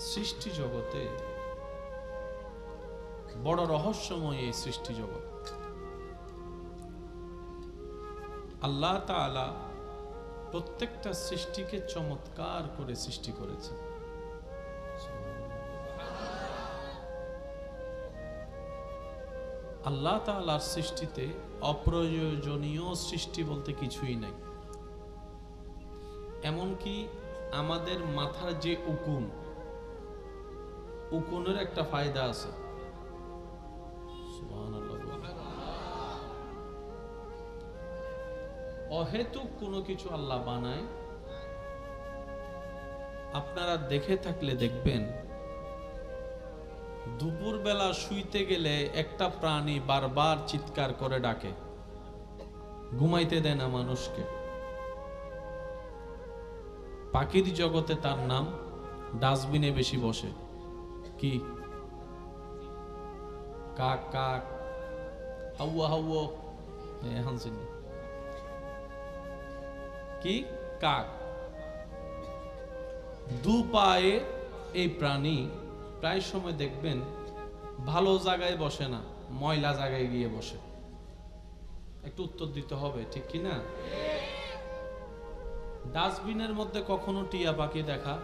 সৃষ্টি জগতে বড় রহস্যময় এই সৃষ্টি জগৎ। আল্লাহ তাআলা প্রত্যেকটা সৃষ্টিকে চমৎকার করে সৃষ্টি করেছেন। আল্লাহ তাআলার সৃষ্টিতে অপ্রয়োজনীয় সৃষ্টি বলতে কিছুই নাই। এমনকি আমাদের মাথার যে উকুনের একটা ফায়দা আছে। অহেতুক কোনো কিছু আল্লাহ বানায়, আপনারা দেখে থাকলে দেখবেন দুপুর বেলা শুইতে গেলে একটা প্রাণী বারবার চিৎকার করে ডাকে, ঘুমাইতে দেয় না মানুষকে। পাখির জগতে তার নাম ডাস্টবিনে বেশি বসে, কি কাক কাক, হাওয়া হাওয়া, হানসিনি কি কাক। দু পায়ে এই প্রাণী প্রায় সময় দেখবেন ভালো জায়গায় বসে না, ময়লা জায়গায় গিয়ে বসে। একটু উত্তর দিতে হবে, ঠিক কি না? ডাস্টবিনের মধ্যে কখনো টিয়া পাখি দেখা,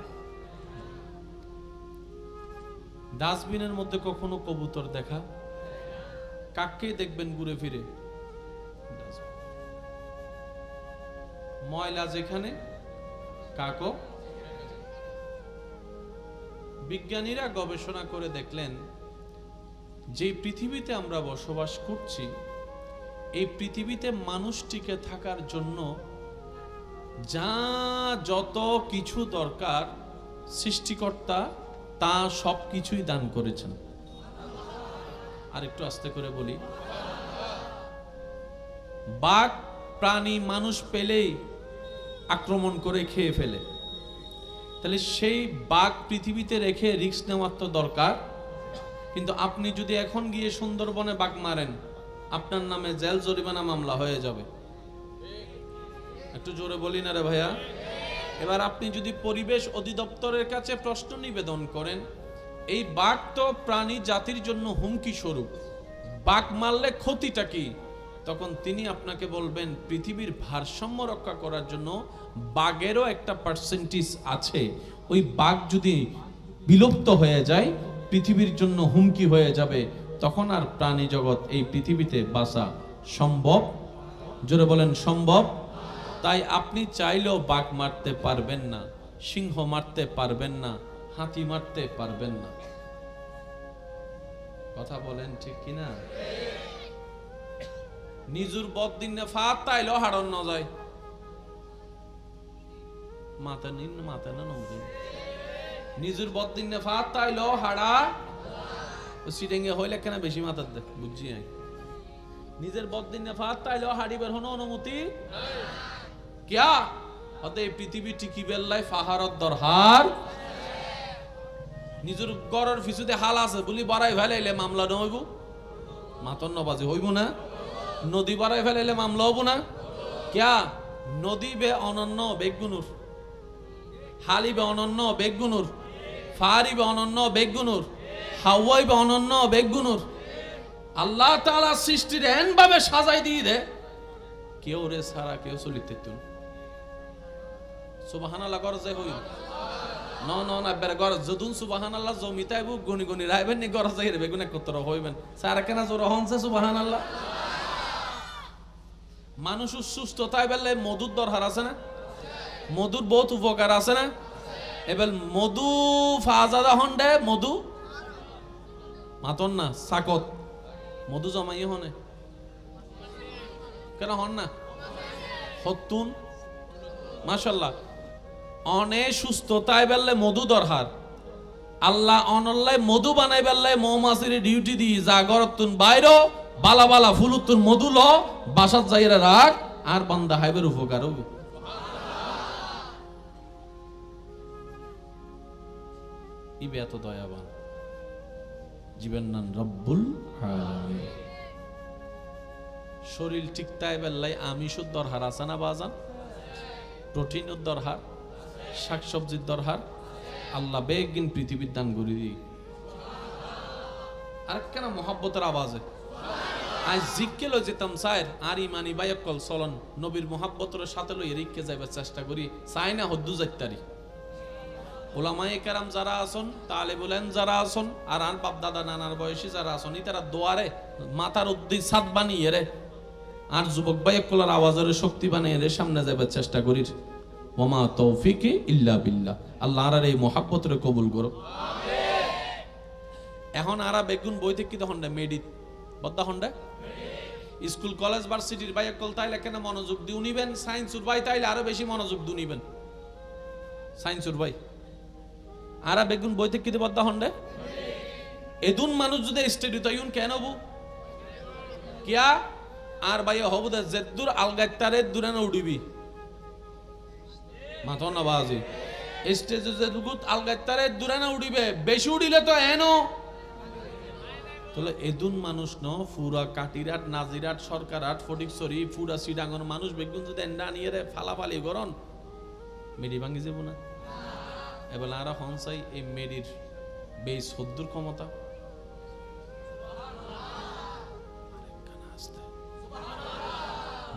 ডাস্টবিনের মধ্যে কখনো কবুতর দেখা, কাককে দেখবেন ঘুরে ফিরে। ময়লা যেখানে কাকও। বিজ্ঞানীরা গবেষণা করে দেখলেন যে পৃথিবীতে আমরা বসবাস করছি, এই পৃথিবীতে মানুষ টিকে থাকার জন্য যা যত কিছু দরকার সৃষ্টিকর্তা তা সব কিছুই দান করেছেন। আর একটু আস্তে করে বলি, বাঘ প্রাণী মানুষ পেলেই আক্রমণ করে খেয়ে ফেলে। তাহলে সেই বাঘ পৃথিবীতে রেখে রিস্ক নেওয়ার তো দরকার। কিন্তু আপনি যদি এখন গিয়ে সুন্দরবনে বাঘ মারেন, আপনার নামে জেল জরিমানা মামলা হয়ে যাবে। একটু জোরে বলি না রে ভাইয়া। এবার আপনি যদি পরিবেশ অধিদপ্তরের কাছে প্রশ্ন নিবেদন করেন, এই বাঘ তো প্রাণী জাতির জন্য হুমকি স্বরূপ, বাঘ মারলে ক্ষতিটা কি? তখন তিনি আপনাকে বলবেন পৃথিবীর ভারসাম্য রক্ষা করার জন্য বাঘেরও একটা পার্সেন্টেজ আছে। ওই বাঘ যদি বিলুপ্ত হয়ে যায়, পৃথিবীর জন্য হুমকি হয়ে যাবে, তখন আর প্রাণী জগৎ এই পৃথিবীতে বাঁচা সম্ভব। জোরে বলেন সম্ভব। তাই আপনি চাইলেও বাঘ মারতে পারবেন না, সিংহ মারতে পারবেন না, হাতি মারতে পারবেন না। কথা বলেন ঠিক কিনা? নিজুর বদিন ফাত তাইলো হাড়ন ন যায়, মাথা নিন মাথা না নদিন নিজুর বদিন ফাত তাইলো হাড়া সিটেঙ্গে হইলে কেন বেশি মাথার দেখ বুঝছি। নিজের বদিন ফাত তাইলো হাড়িবার হনো অনুমতি কিয়া হতে পৃথিবী টিকি বেল্লাই ফাহারত দরহার। নিজের গড়ের ফিসুতে হাল আছে বলি বাড়াই ফেলাইলে মামলা নহইব, মাতন নবাজি হইব না। নদী বাড়াই ফেলাইলে মামলা হবো না। কিয়া নদী বে অনন্য বেগুনুর, হালিবে অনন্য বেগুনুর, ফারিবে অনন্য বেগুনুর, হাওয়াইবে অনন্য বেগুনুর। আল্লাহ তাআলা সৃষ্টির এন ভাবে সাজাই দিয়ে দে, কেউ রে সারা কেউ চলিতে তুন। সুবহানাল্লাহ গরজে হই ন ন না বের গরজ যদুন সুবহানাল্লাহ জমিতাইবু গনি গনি রাইবেন নি গরজ যাইরে বেগুনে কতর হইবেন সারা কেনা জোর হনছে সুবহানাল্লাহ। মানুষ সুস্থতায় বেলে মধুর দরকার আছে না? মধুর বহুত উপকার আছে না? এবার মধু ফাজাদা হন্ডে মধু মাতন না সাকত মধু জমাই হনে কেন হন না হতুন মাশাআল্লাহ। অনে সুস্থতায় বেলে মধু দরকার। আল্লাহ অনল্লাই মধু বানাই বেলে মৌমাছির ডিউটি দি জাগরতুন বাইরো বালা বালা ফুলুতুন মধু ল বাসাত যাইরা রাখ আর বান্দা হাইবের উপকার হবে। ইবে এত দয়াবান জীবের নাম রব্বুল আলামিন। শরীর ঠিকতাই বেল্লাই আমিষের দরকার আছে না বাজান? প্রোটিনের দরকার, শাকসবজির দরকার, আল্লাহ বেগিন পৃথিবীর দান করে দিই। আর কেন মোহাব্বতের আওয়াজে আজ জিজ্ঞে লই যেতাম সাইর আর ইমানি বাইকল চলন নবীর মোহাব্বতের সাথে লই রিক্কে যাইবার চেষ্টা করি, চাই না হদ্দু যাইতারি। ওলামায়ে কেরাম যারা আসন, তালেবুল ইলম যারা আসন, আর আন বাপ দাদা নানার বয়সী যারা আসন, তারা দোয়ারে মাথার উদ্দি ছাদ বানিয়ে রে আর যুবক বাইকলার আওয়াজের শক্তি বানিয়ে রে সামনে যাইবার চেষ্টা করি। ওমা তৌফিকি ইল্লা বিল্লাহ। আল্লাহ আর এই মোহাব্বতের কবুল করো। এখন আরা বেগুন বই থেকে কি তখন মেডিট বদ্দা হন্ডা স্কুল কলেজ ভার্সিটির বাইকল তাইলে কেন মনোযোগ দিও নিবেন, সায়েন্সুর ভাই তাইলে আরো বেশি মনোযোগ দিও নিবেন। সায়েন্সুর ভাই আরা বেগুন বই থেকে কি বদ্দা হন্ডা এদুন মানুষ যদি স্টেডি তাইউন কেন বু কিয়া আর ভাই হবু দে জেদ্দুর আলগাইতারে দূরে না উড়িবি মাথা না বাজি স্টেজে জেদুগুত আলগাইতারে দূরে না উড়িবে, বেশি উড়িলে তো এনো তাহলে এদুন মানুষ ন পুরা কাটিরাট নাজিরাট সরকারাট ফটিকছড়ি পুরা সিডাঙ্গন মানুষ বেগুন যদি এন্ডা নিয়ে রে ফালাফালি গরন মেডি ভাঙি যাব না। এবার আরা হনসাই এই মেডির বেশ হদ্দুর ক্ষমতা।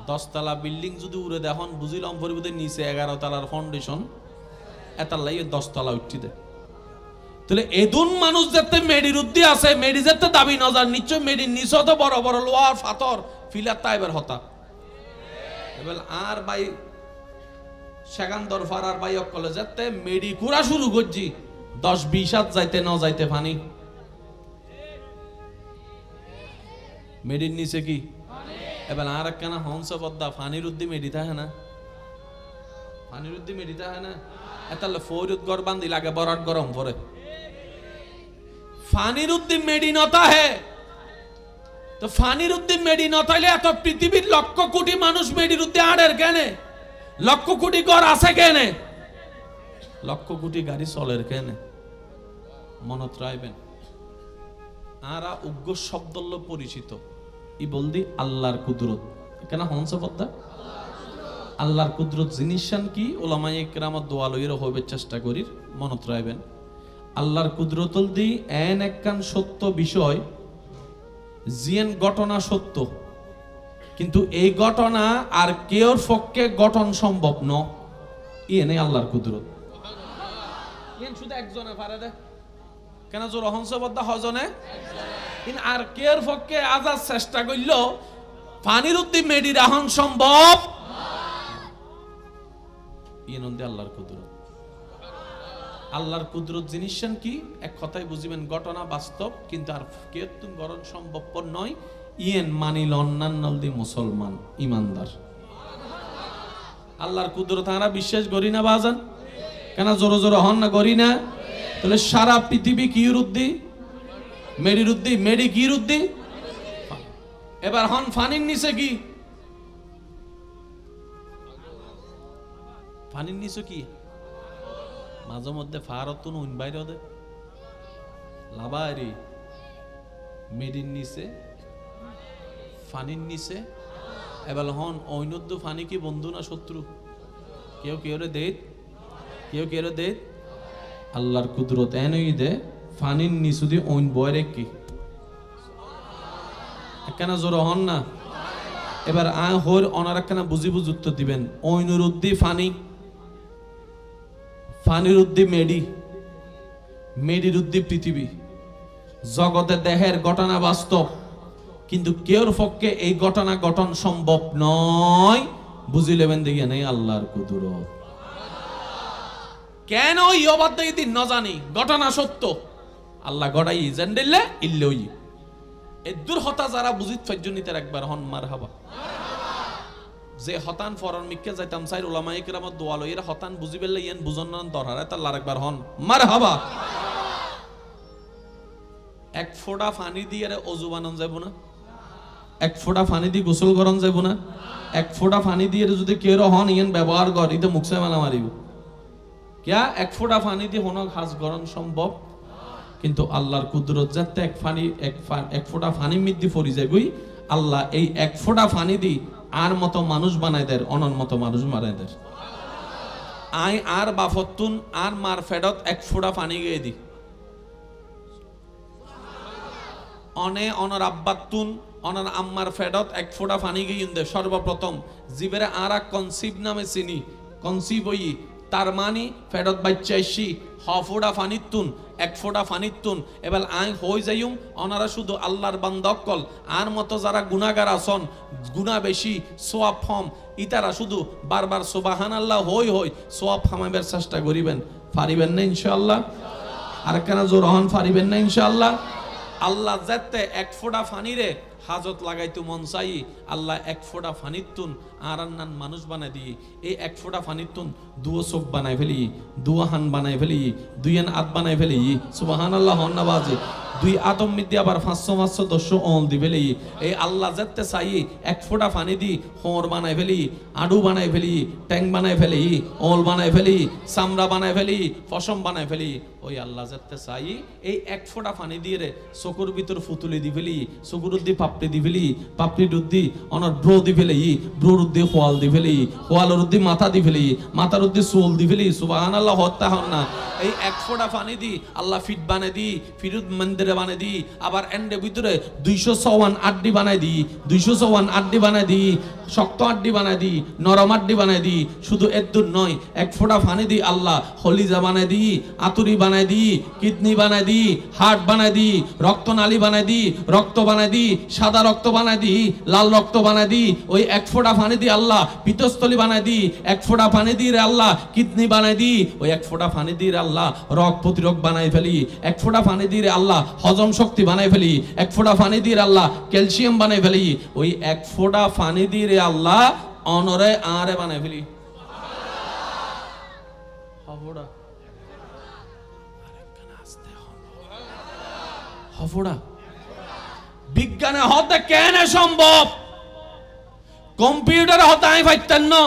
দশতলা বিল্ডিং যদি উড়ে দেখুন বুঝিলাম পরিবর্তে নিচে 11 তলার ফাউন্ডেশন এটার লাগে 10 তলা উঠি দেয়। তাহলে এদুন মানুষ যাতে মেডির উদ্দি আছে, মেডি যাতে দাবি নজার নিশ্চয় মেডির নিচে তো বড় বড় লোহার ফাতর ফিলার তাইবার হতা। এবার আর ভাই সেকান্দর ফারার ভাই অকলে যাতে মেডি কুড়া শুরু করছি 10-20 হাত যাইতে ন যাইতে ফানি মেডির নিচে কি এবার আর একখানা হংস পদ্মা ফানির উদ্দি মেডি থাকে না, ফানির উদ্দি মেডি থাকে না। এতালে ফৌরুদ গড় বান্ধি লাগে বরাট গরম পরে ফানির উদ্দি মেডি নতা হে তো ফানির উদ্দি মেডি নতাইলে এত পৃথিবীর লক্ষ কোটি মানুষ মেডির উদ্দি আড়ের কেনে, লক্ষ কোটি ঘর আছে কেনে, লক্ষ কোটি গাড়ি চলের কেনে মনত রাখবেন। আরা উগ্র শব্দল্য পরিচিত ই বলদি আল্লাহর কুদরত কেন হংস পদ্মা আল্লাহর কুদরত জিনিসান কি ওলামায়ে কেরামত দোয়া লইয়ের হইবে চেষ্টা করি মনত রাখবেন। আল্লাহর কুদরতল দি এন একখান সত্য বিষয় জিয়েন ঘটনা সত্য কিন্তু এই ঘটনা আর কেউর পক্ষে গঠন সম্ভব ন ইয়ে আল্লাহর কুদরত ইয়েন শুধু একজনে পারে দে কেন জোর হংস পদ্মা হজনে আর কেউর পক্ষে আজাদ চেষ্টা করল পানির উদ্দি মেডি রাহন সম্ভব ইয়ে নন্দে আল্লাহর কুদরত। আল্লাহর কুদরত জিনিসান কি এক কথায় বুঝিবেন ঘটনা বাস্তব কিন্তু আর কেউ তুমি গরণ সম্ভবপর নয় ইয়েন মানিল অন্যান্য দি মুসলমান ইমানদার। আল্লাহর কুদরত আমরা বিশ্বাস করি না বাজান কেন জোরে জোরে হন না করি না। তাহলে সারা পৃথিবী কি উদ্দি মেডির উদ্দি মেডি কি উদ্দি এবার হন ফানির নিচে কি ফানির নিচে কি মাঝে মধ্যে ফারতুন উন বাইরে দে লাভারি মেডির নিচে ফানির নিচে এবার হন ঐনদ্য ফানি কি বন্ধু না শত্রু কেউ কেউ রে দে কেউ কেউ রে দে আল্লাহর কুদরত এনেই দে ফানির নিচু দিয়ে ঐন বয়রে কি কেন জোর হন না। এবার হোর অনার একখানা বুঝি বুঝ উত্তর দিবেন ঐনুর উদ্দি ফানি ফানির উদ্দি মেডি মেডির উদ্দি পৃথিবী জগতে দেহের ঘটনা বাস্তব কিন্তু কেউর পক্ষে এই ঘটনা গঠন সম্ভব নয় বুঝি লেবেন দেখিয়া নেই আল্লাহর কুদরত। কেন ওই অবাধ্য দিন ন জানি ঘটনা সত্য আল্লাহ গড়াই জানলে ইল্লই এদুর হতা যারা বুঝিত ফাইজনিতের একবার হন মারহাবা। যে হতান ফরন মিক্কে যাইতাম সাইর উলামায়ে কেরামত দোয়া লইরা হতান বুঝি বেললে ইয়ান বুঝন না দরহারে তাল্লার একবার হন মারহাবা। এক ফোঁটা পানি দিয়ে অজু বানান যাব না, এক ফোঁটা পানি দিয়ে গোসল করন যাব না, এক ফোঁটা পানি দিয়ে যদি কেউ হন ইয়ান ব্যবহার কর ইতে মুখে মানা মারিব কিয়া এক ফোঁটা পানি দিয়ে হন হাজ গরণ সম্ভব কিন্তু আল্লাহর কুদরত যাতে এক ফোঁটা পানি মিদ্দি ফরি যায় গই আল্লাহ এই এক ফোঁটা পানি দি আর মতো মানুষ বানাই দেয় অনন মতো মানুষ বানাই দেয় আই আর বাফতুন আর মার ফেডত এক ফোঁটা পানি গিয়ে দি অনে অনর আব্বাতুন অনর আম্মার ফেডত এক ফোঁটা পানি গিয়ে দে সর্বপ্রথম জিবেরে আর এক কনসিভ নামে চিনি কনসিভ হই তার মানি ফেডত বাচ্চাইছি হ ফোঁটা ফানিতুন এক ফোঁটা ফানিতুন এবার আই হই যাইম অনারা শুধু আল্লাহর বান্দকল আর মতো যারা গুনাহগার আছেন গুনাহ বেশি সোয়াব ফম ইতারা শুধু বারবার সুবহানাল্লাহ হই হই সোয়াব ফামাইবার চেষ্টা করিবেন পারিবেন না ইনশাআল্লাহ আর কেন জোর হন পারিবেন না ইনশাআল্লাহ আল্লাহ যাতে এক ফোঁটা ফানিরে হাজত লাগাইতো মন চাই আল্লাহ এক ফোঁটা ফানিতুন আর আন্নান মানুষ বানাই দিই এই এক ফোঁটা ফানিতুন দুও চোখ বানাই ফেলি দুও হান বানাই ফেলি দুই আন আত বানাই ফেলি সুবহানাল্লাহ হন না বাজে দুই আদম মিদ্দি আবার 500 অল দি ফেলি এই আল্লাহ যাতে চাই এক ফোঁটা ফানি দি হোঁর বানাই ফেলি আডু বানাই ফেলি ট্যাং বানাই ফেলি অল বানাই ফেলি চামড়া বানাই ফেলি পশম বানাই ফেলি ওই আল্লাহ যাতে চাই এই এক ফোঁটা ফানি দিয়ে রে চকুর ভিতর ফুতুলি দি ফেলি চকুর দি পাপড়ি দি ফেলি পাপড়ি দুধি অনর ব্রো দি ফেলি ব্রোর উদ্দি খোয়াল দি ফেলি খোয়ালের উদ্দি মাথা দি ফেলি মাথার উদ্দি চুল দি ফেলি সুবহানাল্লাহ হত্যা হন না এই এক ফোঁটা পানি দি আল্লাহ ফিট বানাই দি ফিরুদ মন্দিরে বানাই দি আবার এন্ডে ভিতরে 254 আড্ডি বানাই দি 254 আড্ডি বানাই দি শক্ত আড্ডি বানাই দি নরম আড্ডি বানাই দি শুধু এদ্দুর নয় এক ফোঁটা পানি দি আল্লাহ হলিজা বানাই দি আতুরি বানাই দি কিডনি বানাই দি হার্ট বানাই দি রক্তনালী বানাই দি রক্ত বানাই দি সাদা রক্ত বানাই দি লাল রক্ত বানাই দি ওই এক ফোঁটা পানি দি আল্লাহ পিত্তস্থলী বানাই দি এক ফোঁটা পানি দি রে আল্লাহ কিডনি বানাই দি ওই এক ফোঁটা পানি দি রে আল্লাহ রোগ প্রতিরোধ বানাই ফেলি এক ফোঁটা পানি দি রে আল্লাহ হজম শক্তি বানাই ফেলি এক ফোঁটা পানি দি রে আল্লাহ ক্যালসিয়াম বানাই ফেলি ওই এক ফোঁটা পানি দি রে আল্লাহ অনরে আরে বানাই ফেলি হফোড়া হফোড়া বিজ্ঞানে হতে কেন সম্ভব কম্পিউটারে হতে আমি পাইতেন না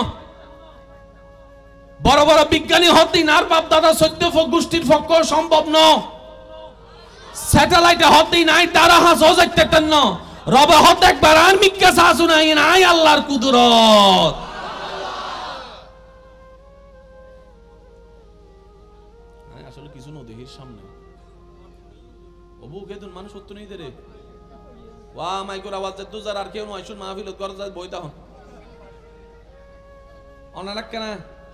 বড় বড় বিজ্ঞানী হতে নার বাপ দাদা সত্য গোষ্ঠীর পক্ষ সম্ভব ন স্যাটেলাইটে হতে নাই তারা হাস হজাইতেন না রবে হতে একবার আর মিক্কা সাসু নাই নাই আল্লাহর কুদরত আসলে কিছু নদীর সামনে ওবু কেতুন মানুষ সত্য নেই রে ওয়া মাইকোর আওয়াজ যে দুজার আর কেউ নয় শুন মাহফিলত করে যায় বইতা হন অনালাক কেন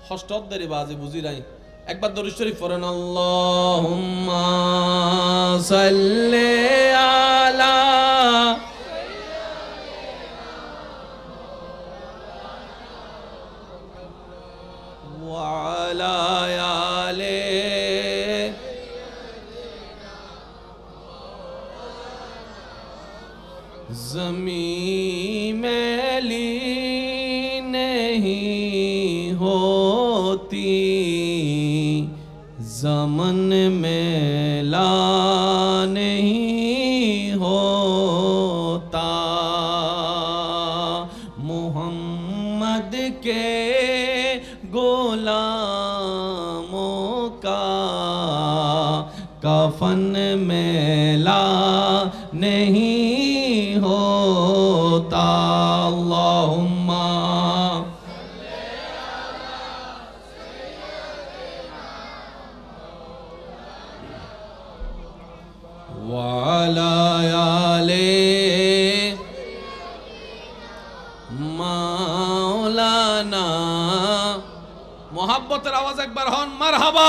হস্টত দেরি বাজে বুঝি নাই একবার দরুদ শরীফ পড়েন আল্লাহুম্মা সাল্লি আলা ওয়া আলা আলি ज़मीं मैली नहीं होती ज़मन मैला नहीं होता मोहम्मद के गुलामों का कफन मैला नहीं होता अल्लाहुम्मा वाला आले मौलाना मोहब्बतेर आवाज एक बार हन मारहाबा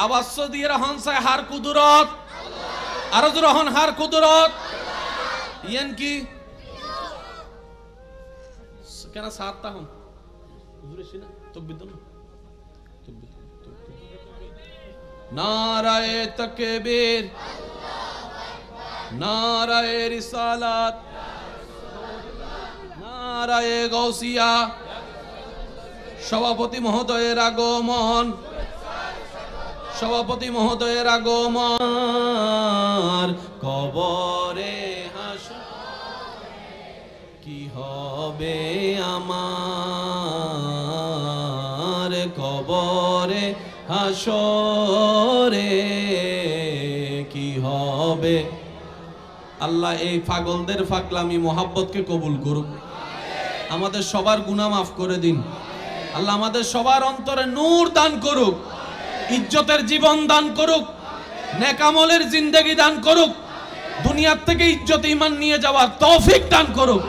आवाज দিয়ে হন সাই হার কুদরত আর জোরে হন হার কুদরত ইয়ান কি কেন সাতটা হন হুজুরে সিনা তাকবীর দাও তাকবীর নারায়ে তাকবীর নারায়ে রিসালাত নারায়ে গাউসিয়া সভাপতি মহোদয়ের আগমন সভাপতি মহোদয়ের আগমন কবরে কি হবে আমার কবরে হাসরে কি হবে আল্লাহ এই পাগলদের পাগলামি মোহাব্বতকে কবুল করুক আমাদের সবার গুনাহ মাফ করে দিন আল্লাহ আমাদের সবার অন্তরে নূর দান করুক, ইজ্জতের জীবন দান করুক, নেক আমলের জিন্দেগি দান করুক, দুনিয়ার থেকে ইজ্জত ঈমান নিয়ে যাওয়ার তৌফিক দান করুক।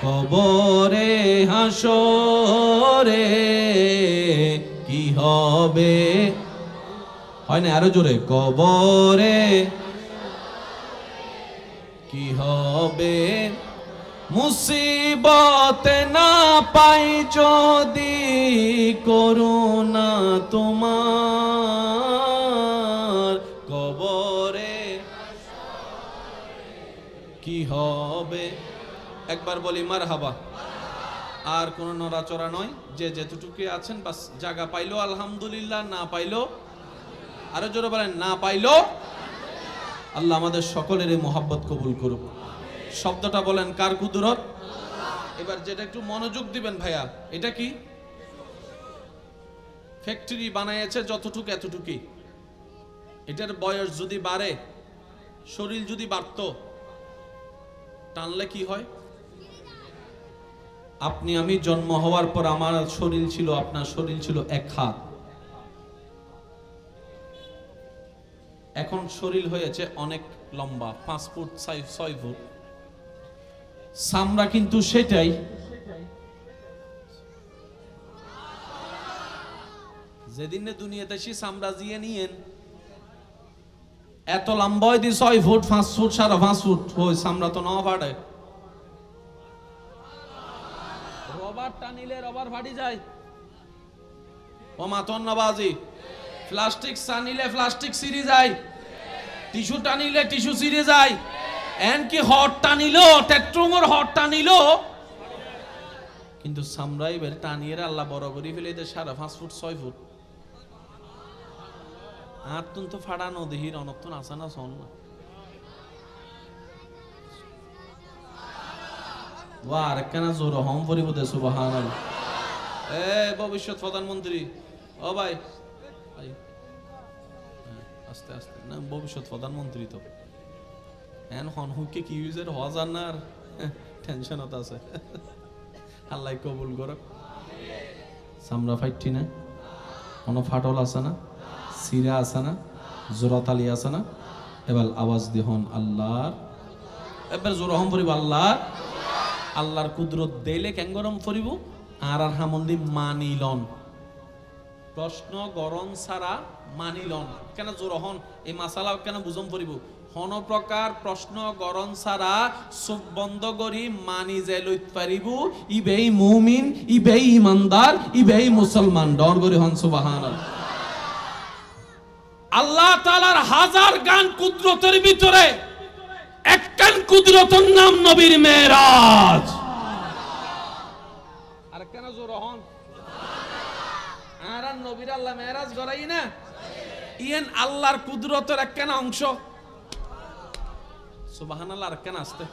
কবরে হাসরে কি হবে, হয় না আরো জোরে, কবরে কি হবে, মুসিবতে না পাই যদি করুণা তোমার, কবরে কি হবে। একবার বলি মারহাবা। আর কোন নড়াচড়া নয়, যে যেটুকু আছেন বাস জায়গা পাইলো আলহামদুলিল্লাহ, না পাইলো আরো জোরে বলেন না পাইলো। আল্লাহ আমাদের সকলের এই মোহাব্বত কবুল করুক। শব্দটা বলেন কার কুদরত। এবার যেটা একটু মনোযোগ দিবেন ভাইয়া, এটা কি ফ্যাক্টরি বানাইছে যতটুকু এতটুকুই, এটার বয়স যদি বাড়ে, শরীর যদি বাড়তো, টানলে কি হয়? আপনি আমি জন্ম হওয়ার পর আমার শরীর ছিল, আপনার শরীর ছিল 1 হাত, এখন শরীর হয়েছে অনেক লম্বা, 5 ফুট 6 ফুট। চামড়া কিন্তু সেটাই, যেদিনে দুনিয়াতে এসে চামড়া জিয়ে নিয়েন, এত লম্বা দি 6 ফুট 5 ফুট 5.5 ফুট, ওই চামড়া তো না ফাটে। রবার টানিলে রবার ফাটি যায়, ও মাতন নবাজি। প্লাস্টিক টানিলে প্লাস্টিক ছিঁড়ে যায়, টিস্যু টানিলে টিস্যু ছিঁড়ে যায়, এমনকি হট টানিলো, টেট্রুমোর হট টানিলো, কিন্তু চামড়াই বের টানিয়ে আল্লাহ বড় করে ফেলে 5.5 ফুট 6 ফুট। আর তুমি তো ফাড়ানো দেহির অনক্তন আসা না শোন না। আর কেনা জোর হম পরিব দে সুবহানাল্লাহ। এ ভবিষ্যৎ প্রধানমন্ত্রী, ও ভাই আস্তে আস্তে না, ভবিষ্যৎ প্রধানমন্ত্রী তো এন হন হুকে কি ইউজের হওয়া যান না, আর টেনশনত আছে। আল্লাহ কবুল করুক। চামড়া ফাইটি না, কোনো ফাটল আছে না, সিরা আছে না, জোরাতালি আছে না। এবার আওয়াজ দিহন আল্লাহর, এবার জোর হম পরিব আল্লাহর। আল্লাহর কুদরত দেইলে কেন গরম ফরিব, আর আর হামন্দি মানিলন, প্রশ্ন গরম ছাড়া মানিলন কেন জোর হন, এই মাসালা কেন বুঝম ফরিব, হন প্রকার প্রশ্ন গরম ছাড়া চোখ বন্ধ করি মানি যে লইত পারিব, ইবেই মুমিন, ইবেই ইমানদার, ইবেই মুসলমান। ডর করি হন সুবহানাল্লাহ। আল্লাহ তাআলার হাজার গান কুদরতের ভিতরে একখান কুদরতের নাম নবীর মেরাজ। আর কেন জোর হন, আর নবীর আল্লাহ মেরাজ করাই না, ইয়েন আল্লাহর কুদরতের একখান অংশ। সুবহানাল্লাহ। আর কেন আসতে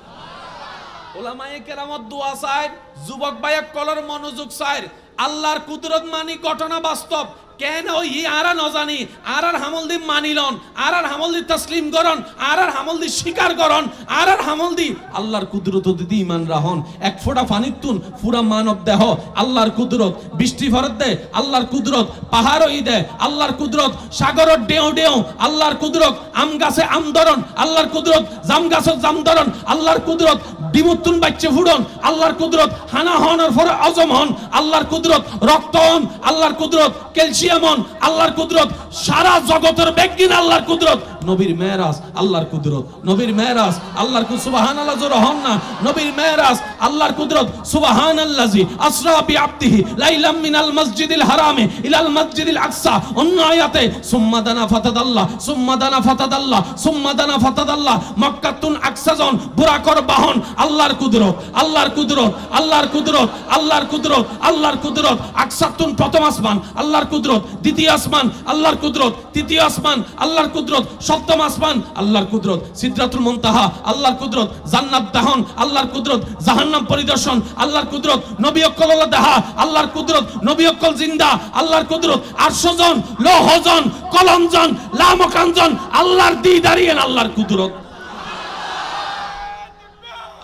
ওলামায়ে কেরামত দোয়া চায়, যুবক ভাইয়া কলর মনোযোগ চায়। আল্লাহর কুদরত মানি ঘটনা বাস্তব, কেন ওই আর ন জানি, আর হামল দি মানিলন, আর হামল দি তসলিম করন, আর হামল দি স্বীকার করন, আর হামল দি আল্লাহর কুদরত দিদি ইমান রাহন। এক ফোঁটা পানির তুন পুরা মানব দেহ আল্লাহর কুদরত, বৃষ্টি ভরত দে আল্লাহর কুদরত, পাহাড় ই দে আল্লাহর কুদরত, সাগরত ডেউ ডেউ আল্লাহর কুদরত, আম গাছে আম ধরন আল্লাহর কুদরত, জাম গাছত জাম ধরন আল্লাহর কুদরত, ডিমুতুন বাচ্চা ফুডন আল্লাহর কুদরত, হানা হনের পরে অজম হন আল্লাহর কুদরত, রক্ত হন আল্লাহর কুদরত, ক্যালসিয়াম হন আল্লাহর কুদরত, সারা জগতের বিজ্ঞান আল্লাহর কুদরত। নবীর মেরাজ আল্লাহর কুদরত, নবীর মেরাজ আল্লাহর কুদরত। সুবহানাল্লাহ জোরে হন না। নবীর মেরাজ আল্লাহর কুদরত। সুবহানাল্লাজি আসরা বিআবদিহি লাইলাম মিনাল মসজিদিল হারামে ইলাল মসজিদিল আকসা। অন্য আয়াতে সুম্মা দানা ফাতাদাল্লাহ, সুম্মা দানা ফাতাদাল্লাহ, সুম্মা দানা ফাতাদাল্লাহ। মক্কাতুন আকসাজন বুরাকর বাহন আল্লাহর কুদরত, আল্লাহর কুদরত, আল্লাহর কুদরত, আল্লাহর কুদরত, আল্লাহর কুদরত। আকসাতুন প্রথম আসমান আল্লাহর কুদরত, দ্বিতীয় আসমান আল্লাহর কুদরত, তৃতীয় আসমান আল্লাহর কুদরত, সপ্তম আসমান আল্লাহর কুদরত, সিদরাতুল মুনতাহা আল্লাহর কুদরত, জান্নাত দাহন আল্লাহর কুদরত, জাহান্নাম পরিদর্শন আল্লাহর কুদরত, নবী অক্কল দেহা আল্লাহর কুদরত, নবী অক্কল জিন্দা আল্লাহর কুদরত, আরশজন, লৌহজন, কলমজন, লামকানজন আল্লাহর দিদারিয়েন আল্লাহর কুদরত।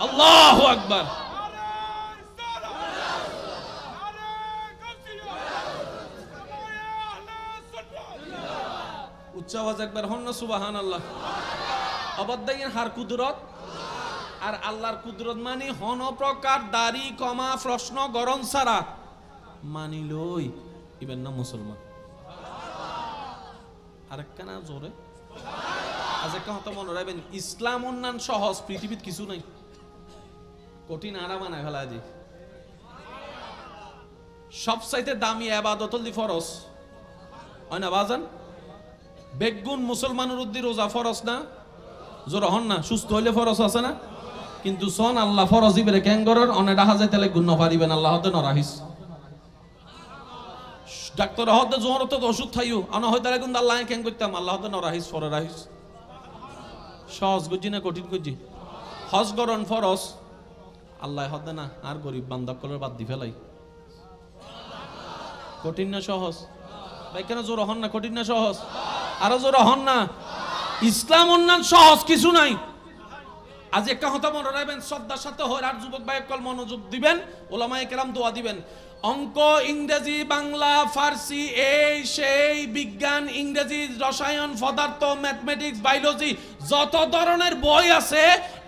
আল্লাহু আকবার। উচ্চ আওয়াজ একবার হন না সুবহানাল্লাহ। অবদাইন হার কুদরত আর আল্লাহর কুদরত মানে হন প্রকার দাড়ি কমা প্রশ্ন গরম সারা মানিলই ইবেন না মুসলমান। আরেকটা না জোরে আজ একটা হতো মনে রাখবেন, ইসলাম উন্নয়ন সহজ, পৃথিবীর কিছু নাই, কঠিন আরা বানায় ফেলা দি। সবচাইতে দামি আবাদত হল ফরজ, হয় না বাজান? বেগুন মুসলমানের উদ্দি রোজা ফরজ না? জোর হন না, সুস্থ হইলে ফরজ আছে না? কিন্তু সন আল্লাহ ফরজ ইবেরে ক্যাঙ্গরের অনে ডাহা যায় তাহলে গুণ পারিবেন আল্লাহ হতে নরাহিস। ডাক্তার হতে জোর তো ওষুধ খাইও আনা হয় তাহলে কিন্তু আল্লাহ ক্যাং করতাম আল্লাহ হতে নরাহিস ফরে রাহিস। সহজ গুজি না কঠিন গুজি? হজ গরণ ফরজ, আল্লাহ হতে না আর গরিব বান্ধব বাদ দি ফেলাই। কঠিন না সহজ? ভাই কেন জোর হন না? কঠিন না সহজ? আরো জোর হন না? ইসলাম উন্নয়ন সহজ কিছু নাই। আজ একটা কথা মনে রাখবেন, শ্রদ্ধার সাথে হয় আর যুবক ভাই কল মনোযোগ দিবেন, ওলামায়ে কেরাম দোয়া দিবেন। অঙ্ক, ইংরেজি, বাংলা, ফার্সি, এই সেই বিজ্ঞান, ইংরেজি, রসায়ন, পদার্থ, ম্যাথমেটিক্স, বায়োলজি, যত ধরনের বই আছে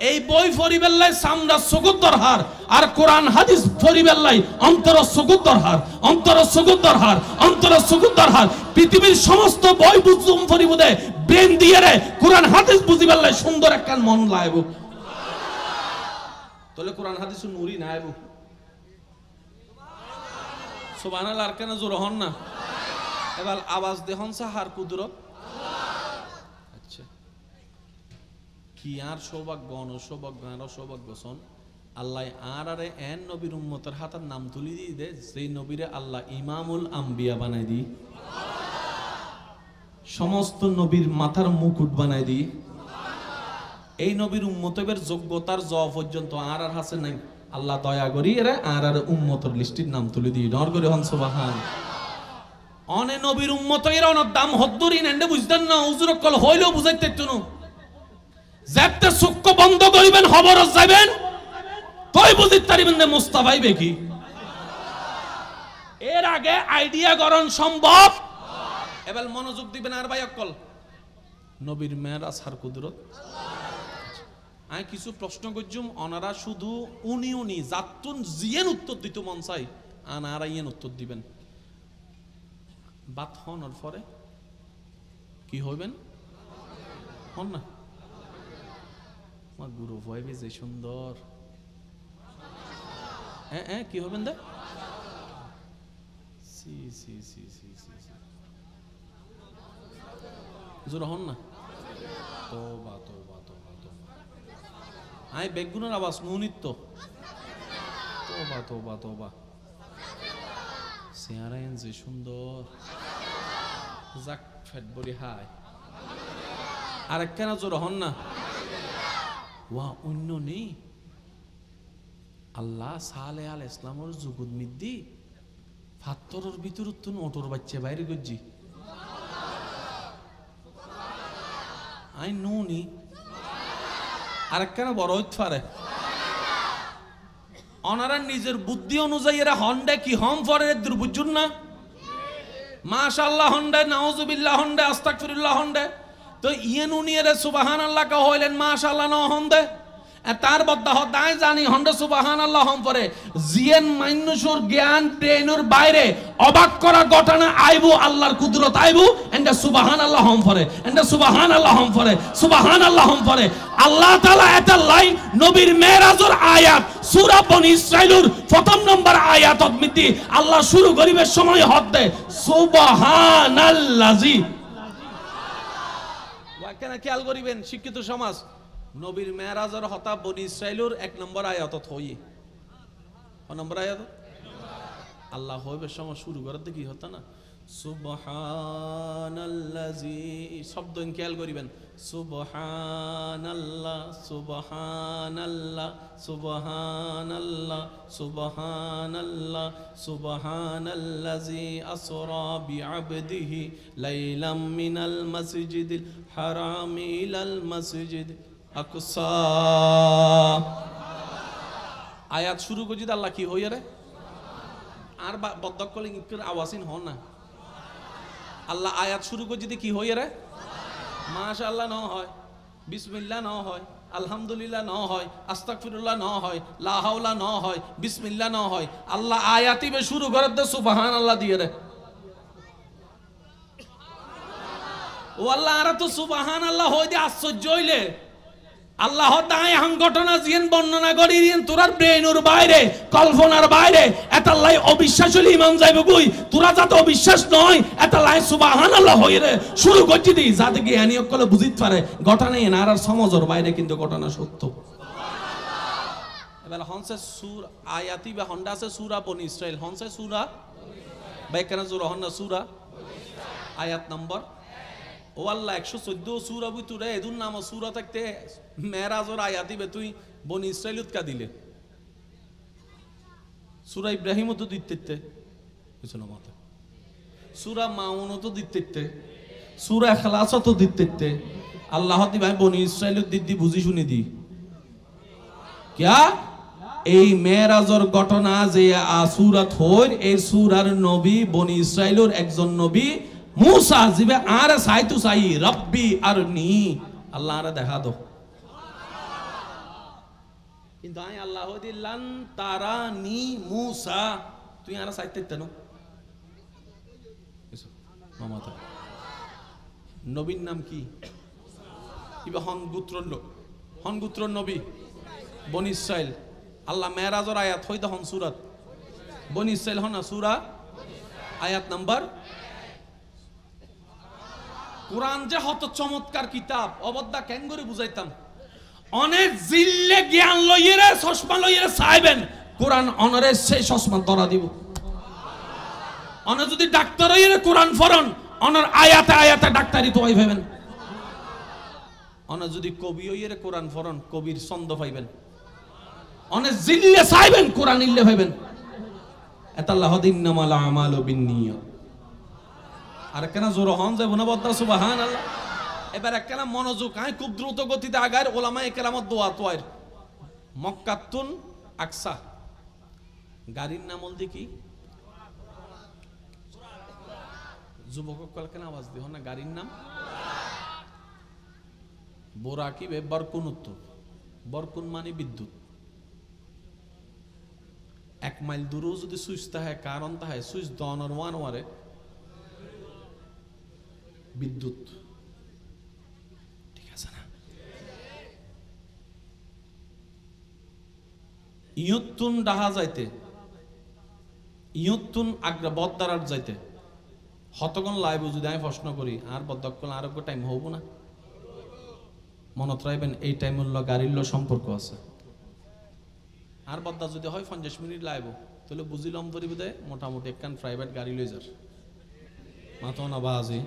এই বই ফরিবেল্লাই সামরা সুগুত দরহার, আর কোরআন হাদিস ফরিবেল্লাই অন্তর সুগুত দরহার, অন্তর সুগুত দরহার, অন্তর সুগুত দরহার। পৃথিবীর সমস্ত বই বুঝুম ফরিবুদে ব্রেন দিয়ে রে কোরআন হাদিস বুঝিবেল্লাই সুন্দর একখান মন লাইব। তাহলে কোরআন হাদিস নুরি না আইব। সুবহানাল্লাহ। আর কেন জোর হন না? এবার আওয়াজ দেহন সাহার কুদরত। আচ্ছা কি আর সৌভাগ্য, অনসৌভাগ্য আর সৌভাগ্য সন আল্লাহ আর আরে এন নবীর উম্মতের হাতার নাম তুলি দিয়ে দে, সেই নবীরে আল্লাহ ইমামুল আম্বিয়া বানাই দি, সমস্ত নবীর মাথার মুকুট বানাই দি। এই নবীর উম্মতের যোগ্যতার জ পর্যন্ত আর হাসে নাই। আল্লাহ দয়া করি এরা আর উম্মতের লিস্টির নাম তুলে দিই নর করে হন সুবহান। অনে নবীর উম্মত এর অনেক দাম হদ্দুরি নেন্ডে বুঝতেন না, হুজুর কল হইলেও বুঝাইতে তুনু যাতে চক্ষু বন্ধ করিবেন খবর যাবেন তুই বুঝিতে পারিবেন যে মুস্তাফাই বেকি। এর আগে আইডিয়া গরণ সম্ভব। এবার মনোযোগ দিবেন আর ভাই অকল নবীর মেরাজ আর কুদরত। আমি কিছু প্রশ্ন করছুম, ওনারা শুধু উনি যাতুন জিয়েন উত্তর দিত মন চাই আনারা ইয়েন উত্তর দিবেন। বাত হনর পরে কি হইবেন হন না? আমার গুরু ভাইবে যে সুন্দর কি হবেন দে সি সি সি সি সি জোর হন না? তোবা তোবা তোবা তোবা। আই বেগুনের আওয়াজ নুনিত্য। তোবা তোবা তোবা। চেহারায়ন যে সুন্দর, জাক ফেট বডি হাই। আর একখানা জোর হন না? ওয়া অন্য নেই। আল্লাহ সালে আল ইসলামর জুগুদ মিদ্দি ফাত্তরের ভিতর তুন ওটর বাচ্চা বাইরে গজ্জি আই নুনি। আর একখানা বড় হইতে পারে। ওনারা নিজের বুদ্ধি অনুযায়ী এরা হন্ডে কি হম ফরে দুর্বুজুন না মাশাআল্লাহ হন্ডে, নাউজুবিল্লাহ হন্ডে, আস্তাগফিরুল্লাহ হন্ডে। তো ইয়েন উনি এর সুবহানাল্লাহ কা হইলেন মাশাআল্লাহ ন হন্ডে তার বদ্দা হদায় জানি হন্ডে সুবহানাল্লাহ হম পরে জিয়েন মানুষের জ্ঞান ট্রেনের বাইরে অবাক করা ঘটনা আইবো, আল্লাহর কুদরত আইবো এন্ডা সুবহানাল্লাহ হম পরে, এন্ডা সুবহানাল্লাহ হম পরে, সুবহানাল্লাহ হম পরে। আল্লাহ তাআলা এটা লাইন নবীর মেরাজের আয়াত সূরা বনী ইসরাইলের প্রথম নম্বর আয়াতত মিতি আল্লাহ শুরু করিবার সময় হদে সুবহানাল্লাজি। ওয়া কেন খেয়াল করিবেন শিক্ষিত সমাজ, নবীর মেরাজের হতা বনী ইসরাইলের এক নম্বর আয়াতত হই। ক নম্বর আয়াত? আল্লাহ হইবার সময় শুরু করার দেখি হতা না সুবহানাল্লাজি। শব্দ খেয়াল করিবেন সুবহানাল্লাহ সুবহানাল্লাহ সুবহানাল্লাহ সুবহানাল্লাহ সুবহানাল্লাজি আসরা বিআবদিহি লাইলাম মিনাল মাসজিদিল হারামি ইলাল মাসজিদ আকসা। আয়াত শুরু করছি আল্লাহ কি হইয়া রে আর বদ্ধকল আওয়াজিন হন না। আল্লাহ আয়াত শুরু করছি কি হইয়া রে মাশাআল্লাহ ন হয়, বিসমিল্লাহ ন হয়, আলহামদুলিল্লাহ ন হয়, আস্তাগফিরুল্লাহ ন হয়, লা হাওলা ন হয়, বিসমিল্লাহ ন হয়। আল্লাহ আয়াতিবে শুরু করে দে সুবহানাল্লাহ দিয়ে রে। ও আল্লাহ আর তো সুবহানাল্লাহ হই দে আশ্চর্য হইলে আল্লাহ তাই হাং ঘটনা জিন বর্ণনা করি দিন তোরার ব্রেইনের বাইরে কল্পনার বাইরে এতাল্লাই অবিশ্বাস হলে ইমাম যাইবে কই তোরা যাতে অবিশ্বাস নয় এতাল্লাই সুবহানাল্লাহ হই রে শুরু করছি দি যাতে জ্ঞানী অকলে বুঝিতে পারে ঘটনা এনার আর সমাজের বাইরে কিন্তু ঘটনা সত্য। এবার হনসে সূরা আয়াতি বা হন্ডা আছে সূরা বনি ইসরাইল হনসে সূরা ভাই কেন জোর হন না সূরা আয়াত নম্বর ও আল্লাহ 114 সূরা ভিতরে এদুন নাম সূরা থাকতে মেরাজের আয়াতি বে তুই বনি ইসরাইলত কা দিলে সূরা ইব্রাহিম তো দিতে কিছু না মাথা সূরা মাউন তো দিতে সূরা ইখলাস তো দিতে আল্লাহ দি ভাই বনি ইসরাইলত দিদি বুঝি শুনি দি क्या এই মেরাজের ঘটনা যে সূরা থর এই সূরার নবী বনি ইসরাইলের একজন নবী मूसा जिबे आर साई तू साई रब्बी अरनी अल्लाह आर देखा दो কিন্তু আই আল্লাহ দিলান তারানি मूसा তুই আর সাইতে তেনো এসো মামাতা নবীর নাম কি ইবা হনগুত্র নবী বনি ইসরাইল আল্লাহ মেরাজের আয়াত হইতো হন সূরাত বনি ইসরাইল হন না সূরা আয়াত নাম্বার কোরআন যে হত চমৎকার কিতাব অবদ্দা কেন করে বুঝাইতাম অনেক জিল্লে জ্ঞান লইরে চশমা লইরে চাইবেন কোরআন অনরে সেই চশমা ধরা দিব অনে যদি ডাক্তার হইরে কোরআন পড়ন অনর আয়াতে আয়াতে ডাক্তারি তো হই পাবেন অনে যদি কবি হইরে কোরআন পড়ন কবির ছন্দ পাইবেন অনে জিল্লে চাইবেন কোরআন ইল্লে পাইবেন এতাল্লাহ দিন্নামাল আমালু বিন্নিয়াত আর কেন জোর হন যাব না বদ্দা সুবহানাল্লাহ এবার একখানা মনোযোগ আই খুব দ্রুত গতিতে আগার ওলামায়ে কেরামত দোয়া তোয়ার মক্কাতুন আকসা গাড়ির নাম বলতে কি যুবক কলকানা আওয়াজ দিও না গাড়ির নাম বোরাকি বে বরকুন উত্তর বরকুন মানে বিদ্যুৎ 1 মাইল দূরেও যদি সুইচ থাকে কারণ তাহে সুইচ দনর ওয়ান ওয়ারে বিদ্যুৎ ঠিক আছে না ইয়তুন ডাহা যাইতে ইয়তুন আগ্রা বদ্দারার যাইতে হতগণ লাইব যদি আমি প্রশ্ন করি আর বদ্দকল আর একটু টাইম হবো না মনত রাখবেন এই টাইমের ল গাড়ির ল সম্পর্ক আছে আর বদ্দা যদি হয় 50 মিনিট লাইব তাহলে বুঝিলাম পরিবিদে মোটামুটি একখান প্রাইভেট গাড়ি লই যার মাথা না বাজি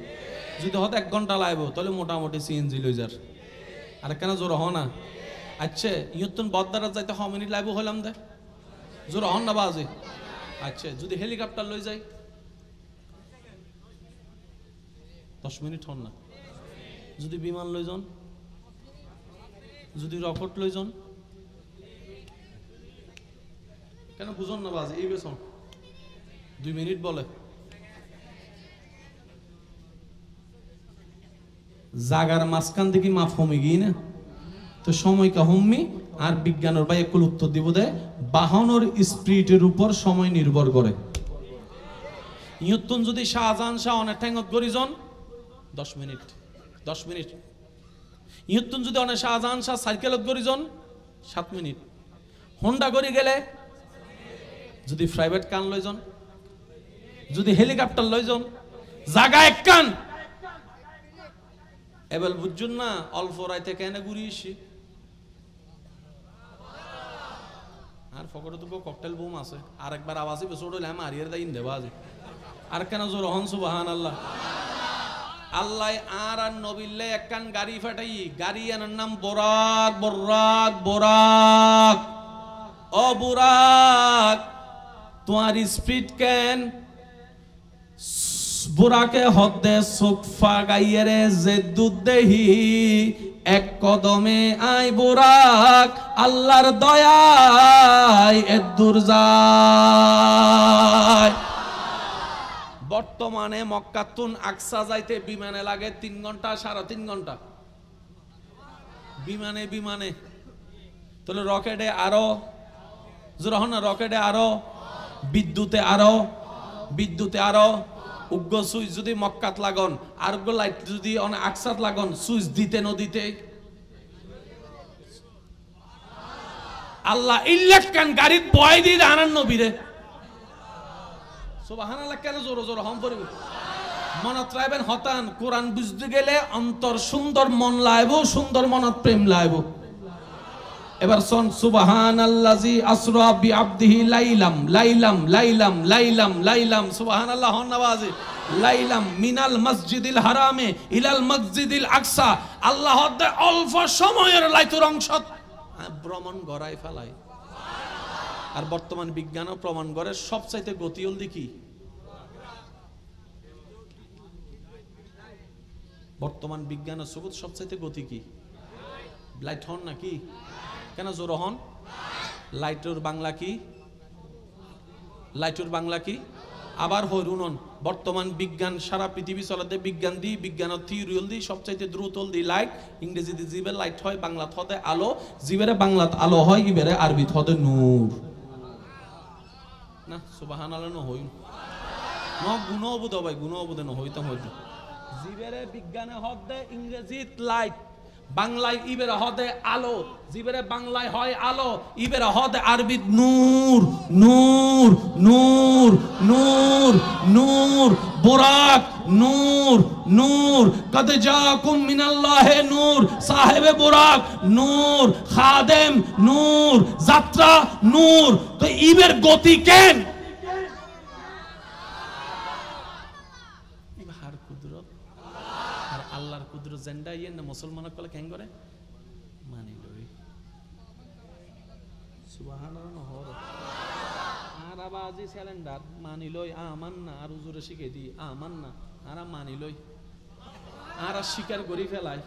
যদি হতে 1 ঘন্টা লাইব তাহলে মোটামুটি সিএনজি লই যার আর কেন জোর হ না আচ্ছা ইয়তুন বদ্দারা যাইতে হ মিনিট লাইব হইলাম দে জোর হন না বাজি আচ্ছা যদি হেলিকপ্টার লই যাই 10 মিনিট হন না যদি বিমান লই যান যদি রকেট লই যান কেন বুঝুন না বাজি এই বেসন 2 মিনিট বলে জাগার মাঝখান থেকে মাফ হমি গিয়ে না তো সময় কা হম্মি আর বিজ্ঞানের ভাই একল উত্তর দিব দে বাহনের স্পিডের উপর সময় নির্ভর করে ইয়তুন যদি শাহজাহান শাহ অনেক ঠ্যাঙ্গত গরিজন 10 মিনিট ইয়তুন যদি অনেক শাহজাহান শাহ সাইকেলত গরিজন 7 মিনিট হোন্ডা গড়ি গেলে যদি প্রাইভেট কান লইজন যদি হেলিকপ্টার লইজন জায়গা এক কান এবার বুঝুন না অল্প রাইতে কেন ঘুরিয়েছি আর ফকরে তো ককটেল বোম আছে আর একবার আওয়াজই বেসোড হইলে আমি হারিয়ে দেই দেবা আজ আর কেন জোর হন সুবহানাল্লাহ আল্লাহ আর নবিল্লে একখান গাড়ি ফাটাই গাড়ি এর নাম বোরাক বোরাক বোরাক ও বোরাক তোমার স্পিড কেন বুরাকে হদ্দে সুকফা গাইয়েরে যে দুধ দেহি এক কদমে আই বুরাক আল্লাহর দয়ায় এ দূর যায় বর্তমানে মক্কাতুন আকসা যাইতে বিমানে লাগে 3 ঘন্টা 3.5 ঘন্টা বিমানে তাহলে রকেটে আরো জোরহন না, রকেটে আরো, বিদ্যুতে আরো উগ্র সুইচ যদি মক্কাত লাগন আর উগ্র লাইট যদি অনেক আকসাত লাগন সুইচ দিতে নদীতে আল্লাহ ইলেকট্রন গাড়ির বয় দিয়ে আনান নবীরে সুবহানাল্লাহ। কেন জোর জোর হম পড়িব মনত রাখবেন হতান কোরআন বুঝতে গেলে অন্তর সুন্দর, মন লাইব সুন্দর, মনত প্রেম লাইব। এবার শোন সুবহানাল্লাযী আসরা বিআবদিহি লাইলাম সুবহানাল্লাহ হন নওয়াজি লাইলাম মিনাল মসজিদিল হারামে ইলাল মসজিদিল আকসা। আল্লাহ অল্প সময়ের লাইতুর অংশ ভ্রমণ গড়াই ফেলায়। আর বর্তমান বিজ্ঞানও প্রমাণ করে সবচাইতে গতিউল দিকি বর্তমান বিজ্ঞানের সবুত সবচাইতে গতি কি লাইট হন নাকি? কেন জোর হন? লাইটের বাংলা কি আবার হইরুনন। বর্তমান বিজ্ঞান সারা পৃথিবী চলাতে বিজ্ঞান দি বিজ্ঞানের থিওরিল দি সবচাইতে দ্রুত দি লাইট। ইংরেজিতে জিবের লাইট হয়, বাংলাত হতে আলো, জিবেরে বাংলাত আলো হয়, ইবেরে আরবিত হতে নূর। না সুবহানাল্লাহ ন হই ন গুণ অবুদ ভাই গুণ অবুদে ন হইতাম হইতো জিবেরে বিজ্ঞানে হতে ইংরেজিত লাইট, বাংলায় ইবেরে হদে আলো, জিবেরে বাংলায় হয় আলো, ইবেরে হদে আরবিত নূর নূর নূর নূর নূর বুরাক নূর নূর কদ জাকুম মিনাল্লাহি নূর সাহেবে বুরাক নূর খাদেম নূর যাত্রা নূর। তো ইবের গতি কেন? ইবার কুদরত আর আল্লাহর কুদরত জেন্ডা ইয়ে না মুসলমান কলে কেন করে মানি লই সুবহানাল্লাহ হর আর আবাজি সিলিন্ডার মানি লই আমান না আর হুজুরে শিখে দি আমান না আর মানি লই আর স্বীকার করি ফেলাই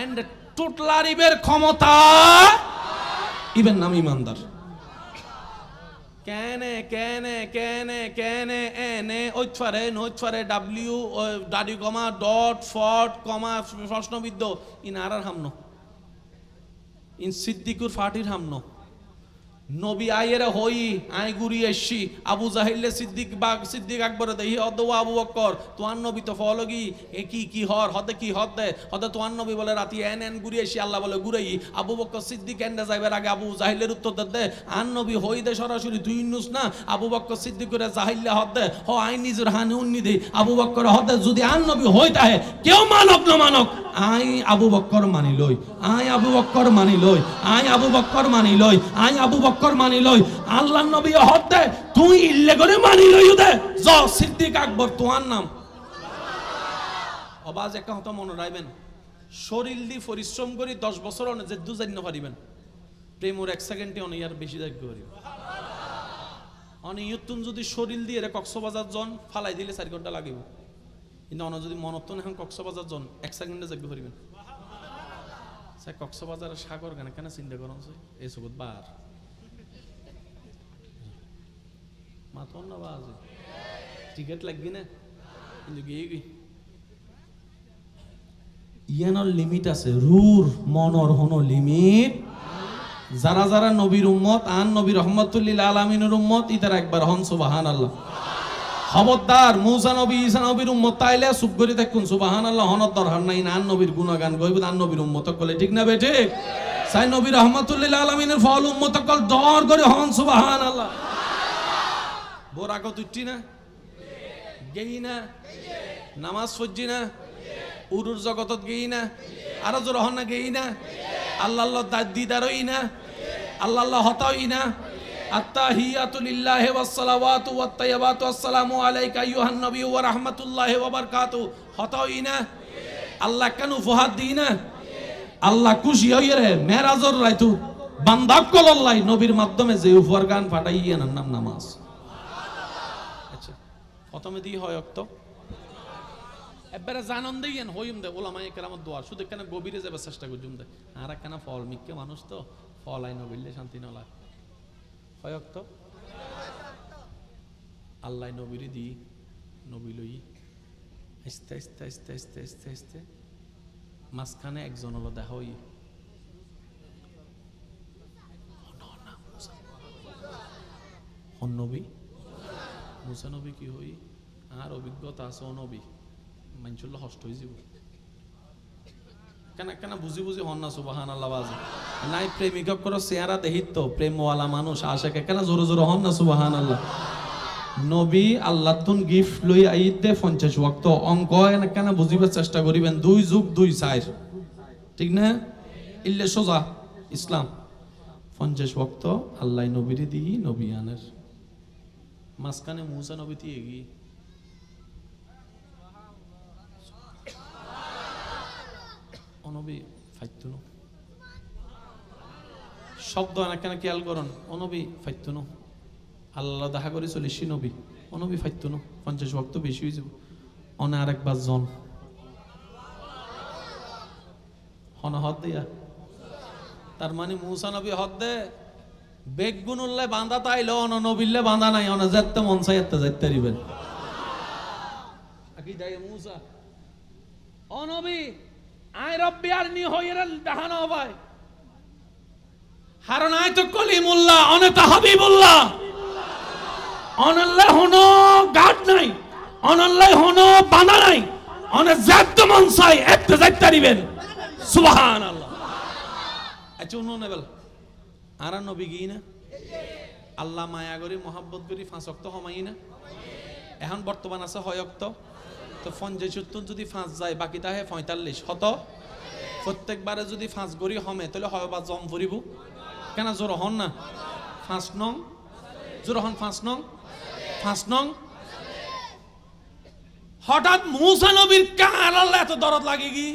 এন্ড টোটাল ইবের ক্ষমতা ইবের নাম ইমানদার। কেনে কেনে কেনে কেনে এনে ওইছারে নইছারে ডাব্লিউ দাড়ি কমা ডট ফট কমা প্রশ্নবিদ্ধ ইন আর হামনো ইন সিদ্দিকুর ফাটির হামনো নবী আইয়েরা হই আই গুরি এসছি আবু জাহিলে সিদ্দিক আকবর দেহি অদ আবু বকর তোয়ান নবী তো ফলগি এ কি হর হদে কি হদে হদে তোয়ান নবী বলে রাতি এন গুরি এসি আল্লাহ বলে গুরাই আবু বকর সিদ্দিক এন্ডে যাইবার আগে আবু জাহিলের উত্তর দে আন নবী হই দে সরাসরি তুই নুস না আবু বকর সিদ্দিক করে জাহিলে হদে হ আই নিজের হানে উন্নি দে আবু বকর হদে যদি আন নবী হই তাহে কেউ মানক না মানক আই আবু বকর মানি লই আই আবু বকর মানি লই আই আবু বকর মানি লই আই আবু বকর মানি লই আল্লাহর নবী হদে তুই ইল্লে করে মানি লই দে জ সিদ্দিক আকবর তোয়ার নাম আওয়াজ একটা হতো মনে রাখবেন শরীর দি পরিশ্রম করি 10 বছর অনে যে দু জান্ন পারিবেন প্রেমর 1 সেকেন্ডে অনে আর বেশি যাক করি অনে ইয়তুন যদি শরীর দিয়ে রে কক্সবাজার জন ফালাই দিলে 4 ঘন্টা লাগিব কিন্তু অন যদি মনতন এখন কক্সবাজার জন 1 সেকেন্ডে যাক পারিবেন সে কক্সবাজারের সাগর গানে কেন চিন্তা করন এই সবত বার মাতন না বাজে টিকেট লাগবি না কিন্তু গিয়ে ইয়ানোর লিমিট আছে রুর মনর হনো লিমিট। যারা যারা নবীর উম্মত আন নবী রহমাতুল্লিল আলামিনের উম্মত ইতারা একবার হন সুবহানাল্লাহ। খবরদার মুসা নবী ঈসা নবীর উম্মত তাইলে চুপ করে থাকুন সুবহানাল্লাহ হনত দরকার নাই আন নবীর গুণগান গাইব আন নবীর উম্মত কলে ঠিক না বেঠে সাই নবী রহমাতুল্লিল আলামিনের ফল উম্মত কল দর করে হন সুবহানাল্লাহ। বোরা কত উঠি না গেই না নামাজ পড়ছি না উরুর জগতত গেই না আরো জোর হন না গেই না আল্লাহ আল্লাহ দিদারই না আল্লাহ আল্লাহ হতাই না আত্তাহিয়াতু লিল্লাহি ওয়াস সালাওয়াতু ওয়াত তাইয়্যিবাতু আসসালামু আলাইকা আইয়ুহান নবী ওয়া রাহমাতুল্লাহি ওয়া বারাকাতু হতাই না আল্লাহ কেন উপহার দিই না আল্লাহ খুশি হই রে মেরাজর রাইতু বান্দা কল্লাই নবীর মাধ্যমে যে উপহার গান ফাটাইয়া নাম নামাজ আচ্ছা প্রথমে দি হয় অক্ত এবারে জানন দেইয়েন হইম দে ওলামায়ে কেরামত দোয়া শুধু কেন গভীরে যাবার চেষ্টা করজুম দে আর কেন ফল মিক্কে মানুষ তো ফল আই নবিলে শান্তি নলা হয় অক্ত আল্লাহ নবীরে দি নবী লই আস্তে আস্তে আস্তে আস্তে আস্তে আস্তে মাঝখানে একজন হলো দেখা হই নবী মুসা নবী কি হই আর অভিজ্ঞতা আছে নবী মানছিল হষ্ট হয়ে যাব কেন কেন বুঝি বুঝি হন না সুবহানাল্লাহ বাজি নাই প্রেমিক করো চেহারা দেখিত তো প্রেমওয়ালা মানুষ আশেকে কেন জোরে জোরে হন না সুবহানাল্লাহ নবী আল্লাহ তুন গিফট লই আইতে 50 ওয়াক্ত অঙ্ক কেন বুঝিবার চেষ্টা করিবেন 2 যুগ 2 সাইর ঠিক না ইল্লে সোজা ইসলাম 50 ওয়াক্ত আল্লাহ নবীরে দিই নবী আনের মাঝখানে মুসা নবী দিয়ে গিয়ে অনবী ফাইতুন শব্দ কেন খেয়াল করুন অনবী ফাইতুন আল্লাহ দেখা করে চলিসি নবী অনবী ফাইতুন 50 ওয়াক্ত বেশি হয়ে যাব অনে আরেকবার জন হন হদ দিয়া তার মানে মুসা নবী হদ দে বেগুনুল্লাহ বাঁধা তাইলো অন নবিল্লে বাঁধা নাই অন যেতে মন চাই এতে যাইতে দিবেন আকি দাই মুসা অনবী আই রব্বি আর নি হইরাল দাহানো ভাই হারন আই তো কলিমুল্লাহ অনেতা হাবিবুল্লাহ অনাল্লাহ হনো গাড নাই অনাল্লাহ হনো বাঁধা নাই অনে যেতে মন চাই এতে যাইতে দিবেন সুবহানাল্লাহ আচ্ছা উনো নেবেল আর নবী গি না আল্লাহ মায়া করি মহাব্বত করি 5 ওয়াক্ত হমাই না এখন বর্তমান আছে 6 ওয়াক্ত তো 50 যদি 5 যায় বাকি তাহে 45 হত প্রত্যেকবারে যদি 5 গরি হমে তাহলে হয়বা জম ভরিব কেন জোর হন না 5 নং জোর হন 5 নং 5 নং হঠাৎ মুসা নবীর কার আল্লাহ এত দরদ লাগে কি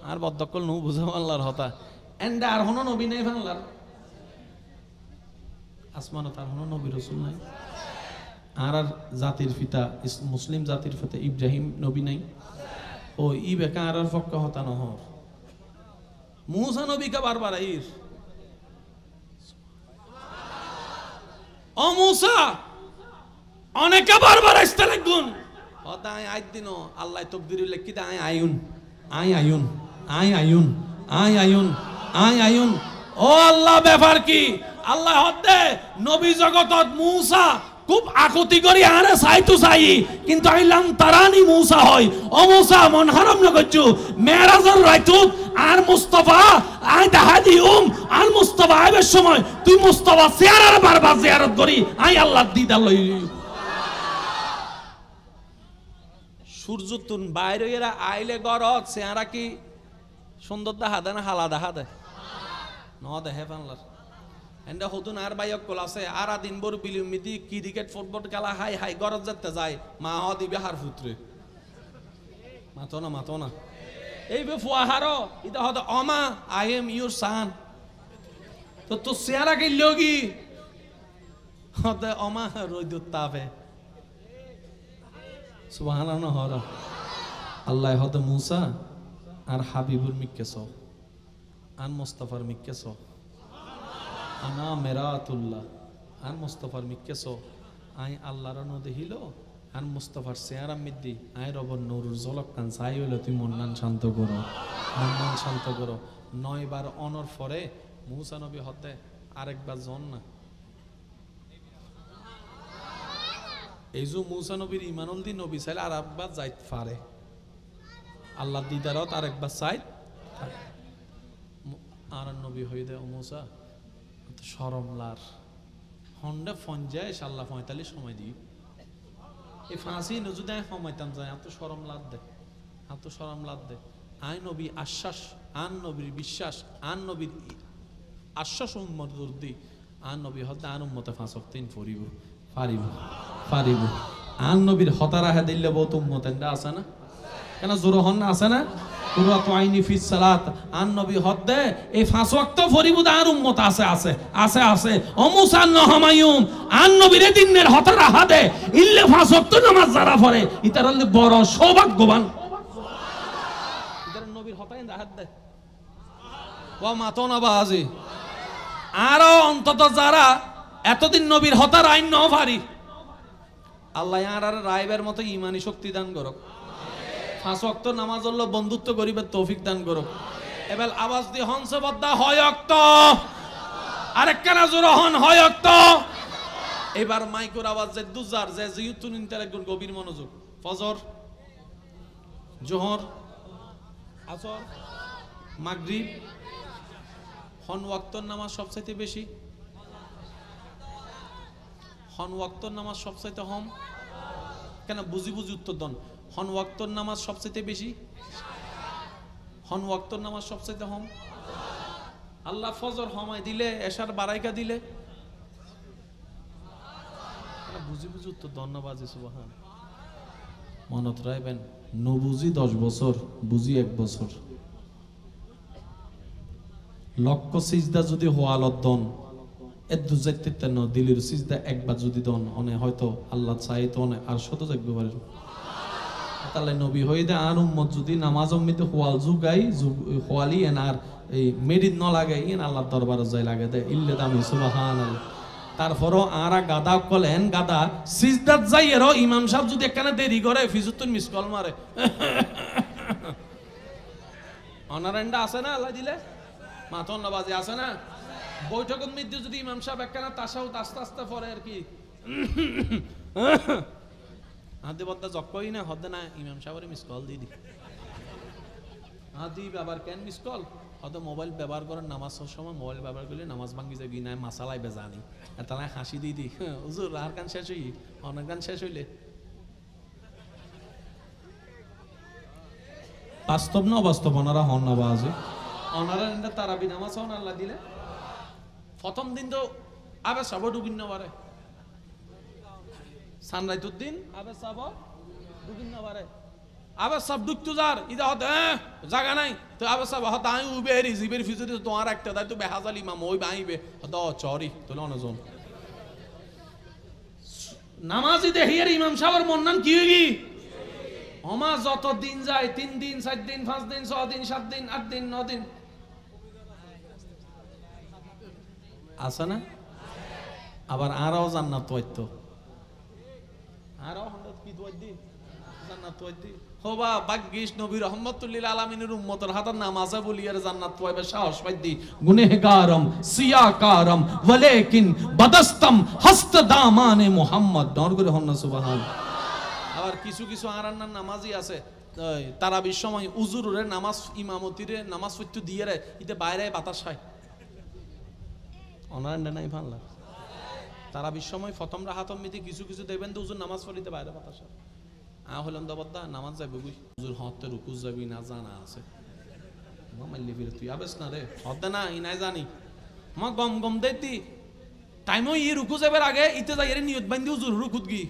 আর বদ্দকল নু বুঝাম আল্লাহর হতা এন্ড আর হনো নবী নাই বাংলার আসমান তার হনো নবী রাসূল নাই আর জাতির পিতা মুসলিম জাতির পিতা ইব্রাহিম নবী নাই ও ই বেকা আর ফক্কা হতা নহর মুসা নবী কা বারবার আইর ও মুসা অনেকে বারবার আসতে লাগুন হদায় আই দিন আল্লাহ তাকদীর লিখি দে আইউন আই আইউন আই আইউন আই আইউন আই আইউন ও আল্লাহ ব্যাপার কি আল্লাহ হদে নবী জগতত মুসা খুব আকুতি করি আরে চাইতো চাই কিন্তু আইলাম তারানি মুসা হয় ও মুসা মন হারাম না করছু মেরাজের রাইতুত আর মুস্তাফা আই দেখা দিউম আর মুস্তাফা আইবার সময় তুই মুস্তাফা চেহারার বারবার জিয়ারত করি আই আল্লাহ দিদার লই সূর্য তুন বাইরে এরা আইলে গরত চেহারা কি সুন্দর দেখা দেয় না হালা দেখা দেয় ন দেখে বাংলার এন্ডা হতুন আর বাইক কল আছে আর দিন বড় বিলিমিতি ক্রিকেট ফুটবল খেলা হাই হাই গরত যেতে যায় মা হ দিবে হার ফুত্রে মাতো না এই বে ফুয়াহার এটা হদ অমা আই এম ইউর সান তো তো চেহারা কি লগি হদ অমা রইদুত তাপে সুবহানাল্লাহ হর আল্লাহ হদ মুসা আর হাবিবুর মিক্কেছ আন মুস্তাফার মিক্কেছ আনা মেরাতুল্লাহ আন মুস্তাফার মিক্কেছ আই আল্লাহর ন দেখিল আন মুস্তাফার চেহারা মিদ্দি আই রবর নুরুর ঝলক কান চাই হইল তুই মন্নান শান্ত করো 9 বার অনর পরে মুসা নবী হতে আরেকবার জন না এই যে মুসা নবীর ইমানুল দি নবী চাইলে আর একবার যাইত পারে আল্লাহ দিদারত আর একবার চাইত আর নবী হয়ে দেয় মুসা শরমলার হন্ডা ফঞ্জায় আল্লাহ 45 সময় দিই এই ফাঁসি নজুদে সময়তাম যায় এত শরম লাদ দে আই নবী আশ্বাস আন নবীর বিশ্বাস আন নবীর আশ্বাস উম্মত দি আন নবী হতে আন উম্মতে 5 ওয়াক্ত পারিব আন নবীর হতারা হে দিলে বহুত উম্মত এন্ডা আছে না কেন জোর হন না আছে না কুরাত আইনি ফিস সালাত আন নবী হদে এই 5 ওয়াক্ত ফরিব আর উম্মত আছে ও মুসা নহমায়ুম আন নবীর দিনের হতারা হাদে ইল্লে 5 ওয়াক্ত নামাজ যারা পড়ে ইতার বড় সৌভাগ্যবান ইতার নবীর হতায় হাত দে ও মাতো না বাজি আর অন্তত যারা এতদিন নবীর হতার আইন ন পারি আল্লাহ আর রাইবের মতো ইমানি শক্তি দান করুক। 5 ওয়াক্ত নামাজ হলো বন্ধুত্ব গরিবের তৌফিক দান করুক। এবার আওয়াজ দিয়ে হংস বদ্দা হয় ওয়াক্ত, আরেকখানা জোর হন হয় ওয়াক্ত। এবার মাইকের আওয়াজ যে দুজার যে জিউতুন ইন্টারেক্ট গভীর মনোযোগ। ফজর, জোহর, আসর, মাগরিব, হন ওয়াক্তর নামাজ সবচাইতে বেশি, হন ওয়াক্তর নামাজ সবচাইতে হম কেন বুঝি বুঝি উত্তর দন। হন ওয়াক্তর নামাজ সবচাইতে বেশি, হন ওয়াক্তর নামাজ সবচাইতে হম। আল্লাহ ফজর হমায় দিলে এশার বারাইকা দিলে বুঝি বুঝি উত্তর দন না বাজে সুবহান। মনত রাখবেন নবুঝি 10 বছর, বুঝি 1 বছর। লক্ষ সিজদা যদি হওয়ালত দন এদু যাইতে ন দিলের সিজদা একবার যদি দন অনে হয়তো আল্লাহ চাই তো অনে আর শত যাইতে পারে। তাহলে নবী হয়ে দে আর উম্মত যদি নামাজ অম্মিতে হওয়াল যুগাই হওয়ালি এন আর এই মেরিদ ন লাগাই এন আল্লাহর দরবারে যাই লাগে দে ইল্লে দামি সুবহানাল্লাহ। তারপরও আরা গাদা কলেন গাদা সিজদাত যাই এর ইমাম সাহেব যদি একখানে দেরি করে ফিজুতুন মিস কল মারে অনারেন্ডা আছে না আল্লাহ দিলে মাথন নবাজি আছে না। বৈঠকের মধ্যে যদি ইমাম সাহেব একখানা তাশাহুদ আস্তে আস্তে পড়ে আর কি আদি বদ্দা জক্কই না হদ্দে না ইমাম সাহেবের মিস কল দিয়ে দি আদি আবার কেন মিস কল হয়তো মোবাইল ব্যবহার করেন নামাজ সময় মোবাইল ব্যবহার করলে নামাজ ভাঙ্গি যাবি না মাসালাই বেজানি আর তাহলে হাসি দিয়ে দি হুজুর আর গান শেষ হই অনেক গান শেষ হইলে বাস্তব না অবাস্তব ওনারা হন না বাজে ওনারা তারাবি নামাজ হন আল্লাহ দিলে প্রথম দিন তো আবে সব ডুবিন না পারে সানরাইজের দিন আবে সব ডুবিন না পারে আবে সব ডুবতু যার ইদা হতে জায়গা নাই তো আবে সব হতে আই উবেরি জিবের ফিজুরি তোমার একটা দাই তো বেহাজাল ইমাম ওই বাইবে দ চরি তোলে অনজন নামাজি দেহিয়ার ইমাম সাহেবের মন নাম কি হইগি ওমা যত দিন যায় 3 দিন 4 দিন 5 দিন 6 দিন 7 দিন 8 দিন 9 দিন আছে না আবার আরও জান্নাত হইতো আরও হন্ডত কি দোয়াইদি জান্নাত হইদি হোবা ভাগ্যিস নবী রহমাতুল্লিল আলামিনের উম্মতের হাতে নামাজে বলিয়ার জান্নাত পাইবে সাহস পাইদি গুনাহগারম সিয়াকারম ওয়ালাকিন বাদাস্তম হস্ত দামানে মুহাম্মদ দর করে হন সুবহান। আবার কিছু কিছু আরান্নার নামাজি আছে তারাবির সময় উজুরের নামাজ ইমামতিরে নামাজ পড়তে দিয়ে রে ইতে বাইরে বাতাস হয় অনারান্ডা নাই ভালো তারা বিশ্বময় প্রথম রাহাতম মিতি কিছু কিছু দেখবেন তো উজুর নামাজ পড়িতে বাইরে বাতাস হলেন দবদ্দা নামাজ যাবে বুঝ উজুর হতে রুকুজ যাবি না জানা আছে মাইলি ফিরে তুই আবেস না রে হতে না ই নাই জানি মা গম গম দেতি টাইমও ই রুকু যাবার আগে ইতে যাই এর নিয়ত বান্ধি উজুর রুকুত গি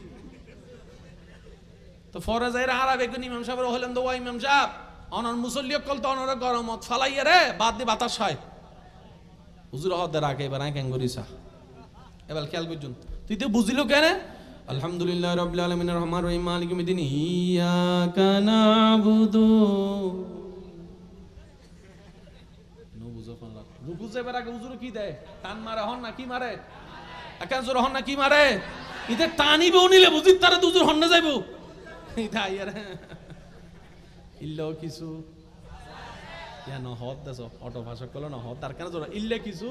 তো ফরে যাই আর বেগুন ইমাম সাহেব হলেন তো ওয়া ইমাম সাহেব অনর মুসল্লি কল তো অনর গরমত ফালাইয়া রে বাদ দি বাতাস হয় হুজুর হদ রাখে এবার আই ক্যাঙ্গুরিসা এবার খেয়াল করছুন তুই তো বুঝিল কেন আলহামদুলিল্লাহ রাব্বিল আলামিনের রহমানির রহিম মালিকিল মিদ্দিন ইয়াকা নাবুদু নো বুঝো পারলা রুকু যাবার আগে হুজুর কি দেয় টান মারে হন না কি মারে একা জোর হন না কি মারে ইতে টানিবে উনিলে বুঝি তারে হুজুর হন না যাইবো ইতা ইয়ার ইল্লো কিছু ইয়া নহদ দেশ অটো ভাষা কল নহদ তার কেন জোর ইল্লে কিছু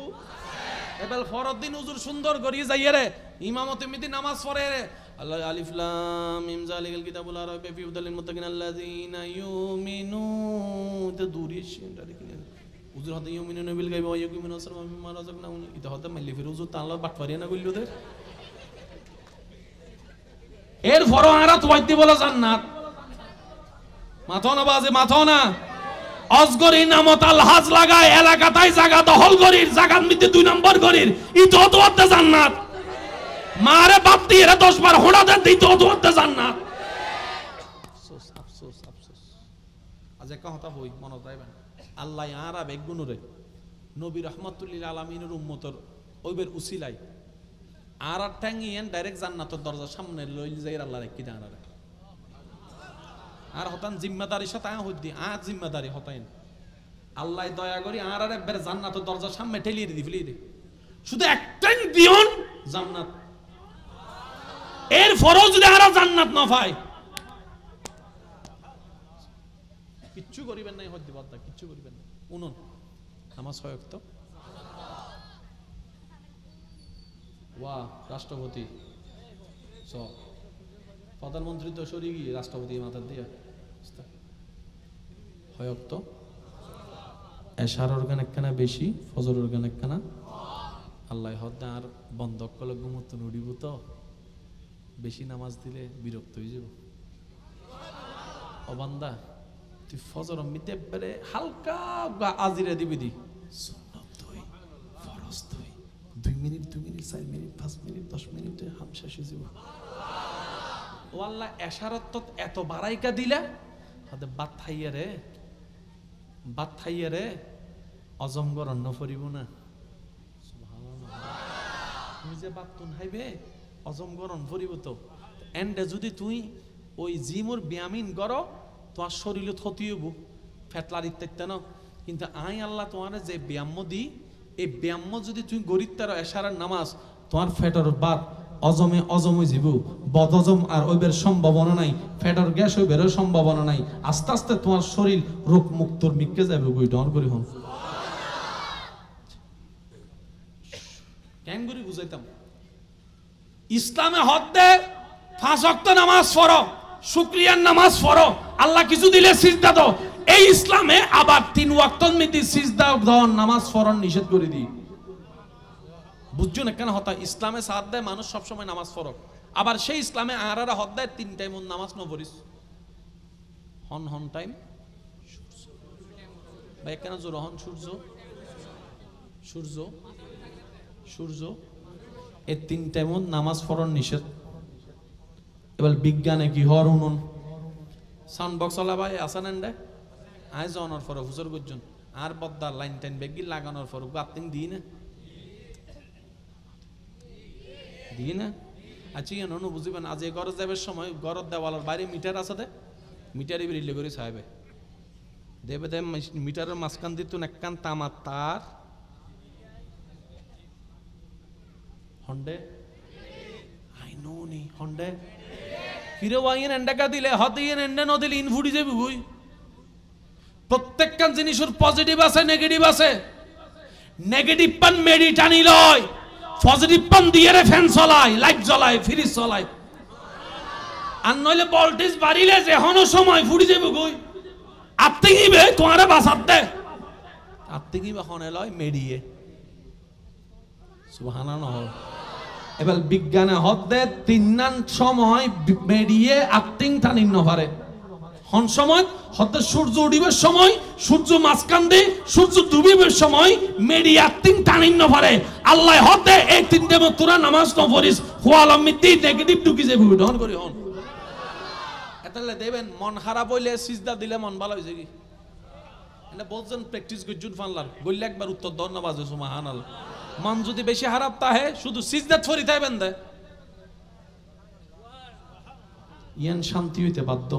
এবার ফরদ দিন হুজুর সুন্দর করিয়ে যাইয়ে রে ইমামতে মিতি নামাজ পড়ে রে আল্লাহ আলিফ লাম মিম যালিকাল কিতাবুল লা রাইবা ফিহি হুদাল লিল মুত্তাকিন আল্লাযিনা ইউমিনুন তে দূরিশ এটা লিখলে হুজুর হতে ইউমিনুনা বিল গায়বি ওয়া ইয়াকুমুনা সালাম মিম্মা রাযাকনাহুম এটা হতে মাইলি ফির হুজুর তাআলা বাটপারিয়া না কইলো দে এর ফরো আরাত ওয়াইতে বলা জান্নাত মাথা না বাজে মাথা না অজগরি নামত আলহাজ লাগায় এলাকাটাই জায়গা দখল করির জায়গার মধ্যে 2 নম্বর করির ইতো তো হতে জান্নাত মারে বাপ দিয়ে 10 বার হোড়াদের দিতে তো হতে জান্নাত আফসোস আফসোস আফসোস আজ একটা কথা হই মনে রাখবেন আল্লাহ আরা বেগুনুরে নবী রহমাতুল্লিল আলামিনের উম্মতর ওইবের উসিলাই আর ঠ্যাঙ্গিয়েন ডাইরেক্ট জান্নাতের দরজার সামনে লইল যাই আল্লাহ রেখে দেন আর হতান জিম্মাদারির সাথে হইদি আর জিম্মাদারি হতাইন আল্লাহ দয়া করি আর একবার জান্নাতের দরজার সামনে ঠেলিয়ে দি ফেলিয়ে দি শুধু একটাই দিয়ন জান্নাত এর ফরজ যদি আর জান্নাত না পায়, কিচ্ছু করিবেন নাই, হদ্দি বাদ কিচ্ছু করিবেন না। উনুন নামাজ হয় তো ওয়া রাষ্ট্রপতি প্রধানমন্ত্রী তো সরি গিয়ে রাষ্ট্রপতি মাথার দিয়ে হয় তো এশার অর্গান একখানা বেশি, ফজর অর্গান একখানা আল্লাহ হদ্দা আর বন্ধ করলে ঘুমতো নড়িব তো বেশি নামাজ দিলে বিরক্ত হয়ে যাব। অবান্দা তুই ফজর মিতে বেড়ে হালকা আজিরে দিবি দি ফরজ তুই 2 মিনিট 2 মিনিট 4 মিনিট 5 মিনিট 10 মিনিটে হাম শেষ হয়ে যাব। ও আল্লাহ এশারত এত বাড়াইকা দিলা হাতে বাত থাইয়া রে অজমগর অন্ন ফরিব না। তুমি যে বাত তুন হাইবে অজমগর অন্ন ফরিব তো এন্ডে যদি তুই ওই জিমুর ব্যায়ামিন করো তোমার শরীরে ক্ষতি হইব, ফেটলার ইত্যাদি না। কিন্তু আই আল্লাহ তোমার যে ব্যায়াম দি এই ব্যায়াম যদি তুমি গরিব তার এশারার নামাজ তোমার ফেটর বাদ অজমে অজমে যাব, বদজম আর ওইবের সম্ভাবনা নাই, ফেটর গ্যাস ওইবেরও সম্ভাবনা নাই। আস্তে আস্তে তোমার শরীর রোগ মুক্তর মিকে যাবে। বই ডর করি হন ক্যাঙ্গুরি বুঝাইতাম ইসলামে হদ্দে 5 ওয়াক্ত নামাজ পড়ো, শুকরিয়ার নামাজ পড়ো, আল্লাহ কিছু দিলে সিজদা দাও। এই ইসলামে আবার 3 ওয়াক্ত মিতি সিজদা দাও, নামাজ পড়ন নিষেধ করে দিই। বুঝছো না কেন হতা ইসলামে সাথ দেয় মানুষ সবসময় নামাজ পড়ক, আবার সেই ইসলামে আরারা হদ দেয় 3 টাইম নামাজ ন পড়িস হন হন টাইম ভাই কেন জোর হন সূর্য সূর্য সূর্য এই 3 টাইম নামাজ পড়ন নিষেধ। এবার বিজ্ঞানে কি হর উনুন সাউন্ড বক্স ওলা ভাই আসান এন্ডে আয় জনের পরে হুজুর গুজন আর বদ্দা লাইন টাইন বেগি লাগানোর পর গাতিং দিই না দিই না। আচ্ছা ইয়ে ননু বুঝিবেন আজ এই গরজ যাবার সময় গরজ দেওয়ালার বাইরে মিটার আছে দে মিটারে বেরিয়ে করে সাহেবে দেবে দে মিটারের মাঝখান দিত একখান তামার তার হন্ডে আই নো নি হন্ডে ফিরে ওয়াইন এন্ডাকা দিলে হদিয়েন এন্ডে ন দিলে ইনফুডি যাবে বুই। প্রত্যেকখান জিনিসের পজিটিভ আছে নেগেটিভ আছে। নেগেটিভ পান মেডি টানি লয়, পজিটিভ পান দিয়ে রে ফ্যান চলায়, লাইট জ্বলায়, ফ্রিজ চলায়। আর নইলে ভোল্টেজ বাড়িলে যে হনো সময় ফুড়ি যাবে কই আত্তে গিবে তোমারে বাঁচাত দে আত্তে গিবে হনে লয় মেডিয়ে সুবহানাল্লাহ। এবার বিজ্ঞানে হদ্দে 3 সময় মেডিয়ে আত্তিং টানিন ন পারে। হন সময় হদ্দে সূর্য উঠিবার সময়, সূর্য মাঝখান দিয়ে সূর্য ডুবিবার সময় মেডি আত্তিং টানিন ন পারে। আল্লাহ হদ্দে এই 3টে তোরা নামাজ ন পড়িস হুয়ালাম মিতি নেগেটিভ ঢুকি যাবে ডন করি হন। এতালে দেবেন মন খারাপ হইলে সিজদা দিলে মন ভালো হইছে কি এটা বহুজন প্র্যাকটিস করছুন ফানলার বললে একবার উত্তর ধন্যবাদ সুবহানাল্লাহ। মন যদি বেশি খারাপ তাহে শুধু সিজদাত ফরি তাইবেন দে ইয়ান শান্তি হইতে বাধ্য,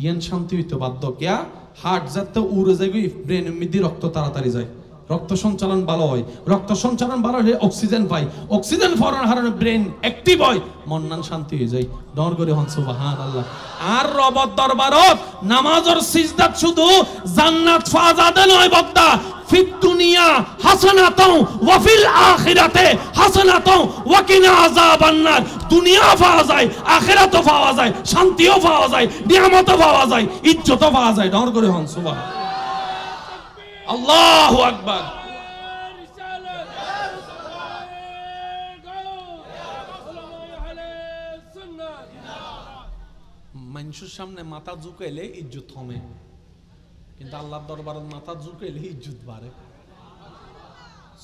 ইয়ান শান্তি হইতে বাধ্য। কিয়া হার্ট যাতে উড়ে যাবে ব্রেন মিদি রক্ত তাড়াতাড়ি যায়, রক্ত সঞ্চালন ভালো হয়, রক্ত সঞ্চালন ভালো হলে অক্সিজেন পাই, অক্সিজেন পাওয়ার কারণে ব্রেন অ্যাক্টিভ হয়, মন শান্তি হয়ে যায়। ডর করে হন সুবহানাল্লাহ। আর রবের দরবারত নামাজের সিজদাত শুধু জান্নাত ফাজাদে নয় বদ্দা ফিদ দুনিয়া হাসানাতাও ওয়া ফিল আখিরাতে হাসানাতাও ওয়া কিনা আযাবান নার। দুনিয়া পাওয়া যায়, আখিরাতও পাওয়া যায়, শান্তিও পাওয়া যায়, নিয়ামতও পাওয়া যায়, ইজ্জতও পাওয়া যায়। ডর করে হন সুবহানাল্লাহ। আল্লাহু আকবার। মানুষের সামনে মাথা ঝুঁকাইলে ইজ্জত কমে, কিন্তু আল্লাহর দরবারে মাথা ঝুঁকাইলে ইজ্জত বাড়ে।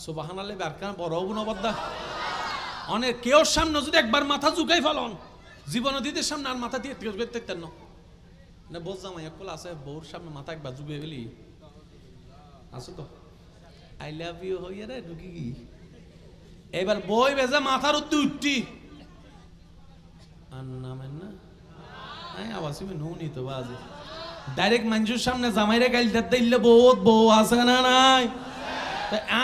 সুবহানাল্লাহ। বারকান বড় গুণবদ্দা অনেক কেউ সামনে যদি একবার মাথা ঝুঁকাই ফেলন জীবনে দিদের সামনে আর মাথা দিয়ে দেখতেন না বলতাম একল আছে বউর সামনে মাথা একবার ঝুঁকে ফেলি আছো তো আই লাভ ইউ হইয়া রে ঢুকি কি এবার বই বেজে মাথার উঠতে উঠতি আর নামেন না আবাসি নুনি তো বাজে ডাইরেক্ট মানুষের সামনে জামাইরে গাইল দিলে বহুত বউ আছে না নাই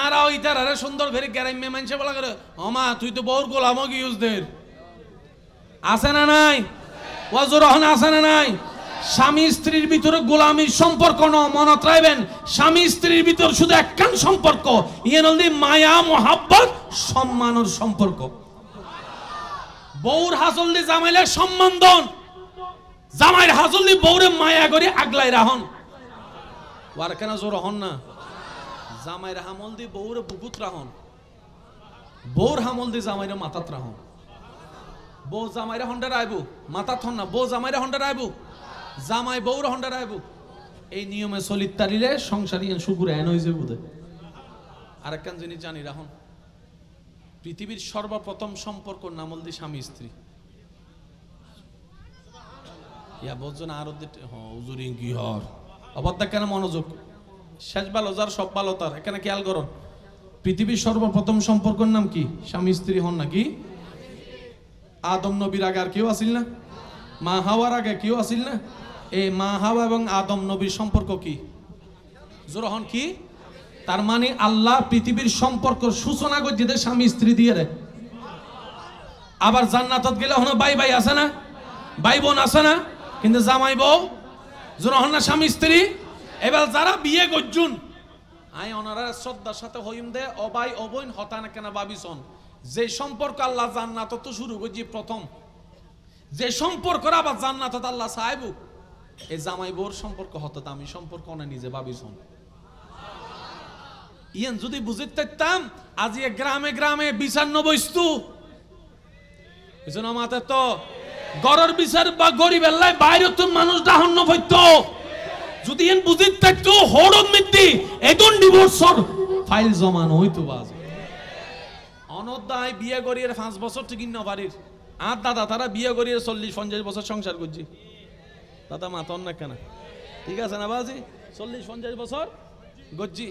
আর ইতার আরে সুন্দর করে গ্যারামে মানুষে বলা করে অমা তুই তো বউর গোলাম কি ইউজ দের আছে না নাই? ওয়াজুর রহন আছে না নাই? স্বামী স্ত্রীর ভিতরে গোলামির সম্পর্ক নয়, মনত রাখবেন। স্বামী স্ত্রীর ভিতর শুধু একখান সম্পর্ক, ইয়ে মায়া মোহাব্বত সম্মানের সম্পর্ক। বউর হাজল দি জামাইলে সম্মান দন, জামাইয়ের হাজল দি বউরে মায়া করে আগলাই রাহন। ওয়ার কেন জোর হন না? জামাইয়ের হামল দি বউরে বুকুত রাহন, বউর হামল দি জামাইরে মাথাত রাহন। বউ জামাইরে হন্ডা রাইবু মাথাত হন না, বউ জামাইরে হন্ডা রাইবু, জামাই বউর হন্ডা রাইবু। এই নিয়মে চলিত তারিলে সংসারী শুকুর এন হয়েছে বুধে। আরেকখান জিনিস জানি রাহন, পৃথিবীর সর্বপ্রথম সম্পর্ক নামল দি স্বামী স্ত্রী। ইয়া বোঝো না আরো হুজুরি কি হর অবদ্ধা কেন মনোযোগ, শেষ ভালো যার সব ভালো তার। এখানে খেয়াল করুন, পৃথিবীর সর্বপ্রথম সম্পর্কের নাম কি? স্বামী স্ত্রী হন নাকি? আদম নবীর আগে আর কেউ আসিল না? মা হাওয়ার আগে কেউ আসিল না? এই মা হাওয়া এবং আদম নবীর সম্পর্ক কি? জোর হন কি? তার মানে আল্লাহ পৃথিবীর সম্পর্ক সূচনা করছে স্বামী স্ত্রী দিয়ে রে। আবার জান্নাতত গেলে হন ভাই ভাই আছে না, ভাই বোন আছে না, কিন্তু জামাই বউ জোর হন না স্বামী স্ত্রী। এবার যারা বিয়ে করছুন আই ওনারা শ্রদ্ধার সাথে হইম দে অবাই অবৈন হতানা কেনা ভাবিছন, যে সম্পর্ক আল্লাহ জান্নাতত তো শুরু করছি প্রথম, যে সম্পর্ক আবার জান্নাতত আল্লাহ চাইবু, এই জামাই বউর সম্পর্ক হতো দামি সম্পর্ক না নিজে ভাবিছন। ইয়ান যদি বুঝতে পারতাম আজ গ্রামে গ্রামে বিচার নবস্তু আমাদের তো গড়ের বিচার বা গরিব এল্লায় বাইরে তো মানুষ ডাহন্য হইত। যদি এন বুঝতে থাকতো হরদ মিদ্দি এদন ডিভোর্সর ফাইল জমানো হইতো। বাজ অনদায় বিয়ে করিয়ে 5 বছর ঠিক না বাড়ির আর দাদা তারা বিয়ে করিয়ে 40-50 বছর সংসার করছি। দাদা মাতন না কেন, ঠিক আছে না বাজি? 40-50 বছর গজ্জি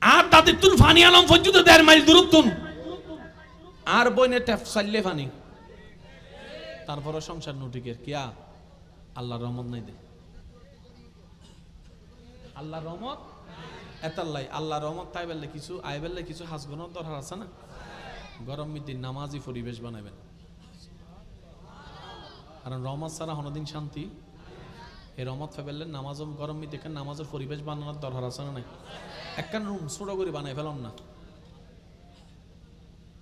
আর দাদির তুন ফানি আলম পর্যন্ত 1.5 মাইল দূরত্ব আর বইনে ট্যাপ চাললে ফানি, তারপরে সংসার নটিকের কিয়া আল্লাহর রহমত নাই দে। আল্লাহর রহমত এতাল্লাই, আল্লাহর রহমত তাই বেললে কিছু আই বেললে কিছু হাসগুনোর দরকার আছে না। গরম মিদিন নামাজি পরিবেশ বানাবেন, কারণ রহমত ছাড়া হনদিন শান্তি। এই রহমত ফেবেললেন নামাজ গরম মিদ দেখেন নামাজের পরিবেশ বানানোর দরকার আছে না নাই? একখান রুম ছোট করে বানাই ফেলাম না,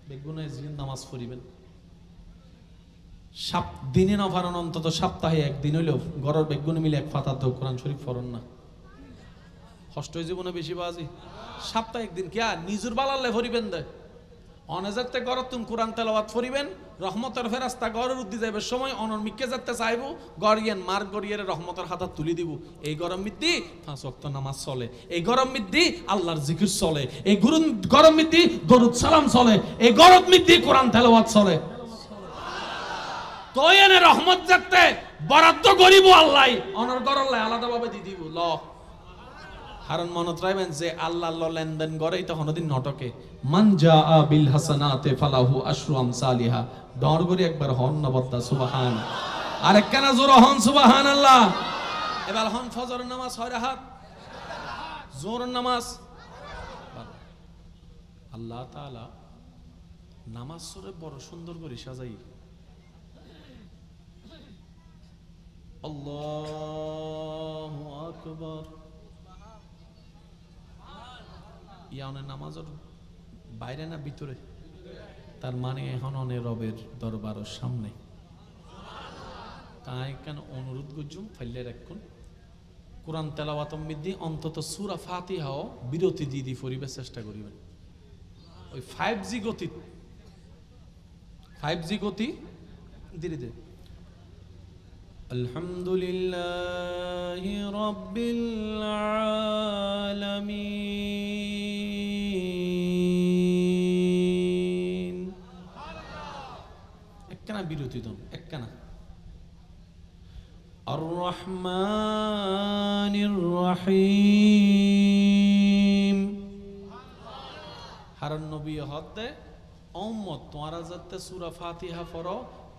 বেগুনে নামাজ পড়িবেন। দিনে না পারেন অন্তত সপ্তাহে একদিন হইলেও ঘরের বেগুনে মিলে এক ফাতার দো কোরআন শরীফ পড়েন না। কষ্ট জীবনে বেশি বাজি সপ্তাহে একদিন কি আর নিজের বালালে ফরিবেন দে অনেজাতে ঘর তুমি কোরআন তেলাওয়াত ফরিবেন। রহমতের ফেরাস্তা ঘরের উদ্দি যাইবে সময় অনর্মিককে যাতে চাইবো গড়িয়েন মার গড়িয়ে রহমতের হাত তুলি দিব। এই গরম মিদ্দি 5 ওয়াক্ত নামাজ চলে, এই গরম মিদ্দি আল্লাহর জিকির চলে, এই গরম মিদ্দি দরুদ সালাম চলে, এই গরম মিদ্দি কোরআন তেলাওয়াত চলে। তো এনে রহমত যাতে বরাদ্দ করিব আল্লাহ অনর গরল্লাই আলাদাভাবে দি দিব ল। কারণ মনত রাখবেন যে আল্লাহ লেনদেন করেই তো কোনদিন নটকে। মান জাআ বিল হাসানাতে ফালাহু আশরু আমসালিহা। দর করে একবার হন নবদ্দা সুবহান, আর একখানা জোর হন সুবহানাল্লাহ। এবার হন ফজরের নামাজ 6 রাকাত, জোহরের নামাজ। আল্লাহ তাআলা নামাজ সরে বড় সুন্দর করে সাজাই। আল্লাহু আকবার। ইয়ানের নামাজের বাইরে না ভিতরে? তার মানে এখন অনেক রবের দরবারের সামনে। তাই কেন অনুরোধ করছুম ফাইলে রাখুন কোরআন তেলাওয়াত মিদ্দি অন্তত সূরা ফাতিহাও বিরতি দিয়ে পরিবেশ চেষ্টা করিবেন। ওই 5G গতি ধীরে ধীরে। আলহামদুলিল্লাহি রাব্বিল আলামিন। একখানা বিরতি দন, একখানা। আর রহমানির রহিম। হারান নবী হতে উম্মত তোমরা যাতে সূরা ফাতিহা পড়ো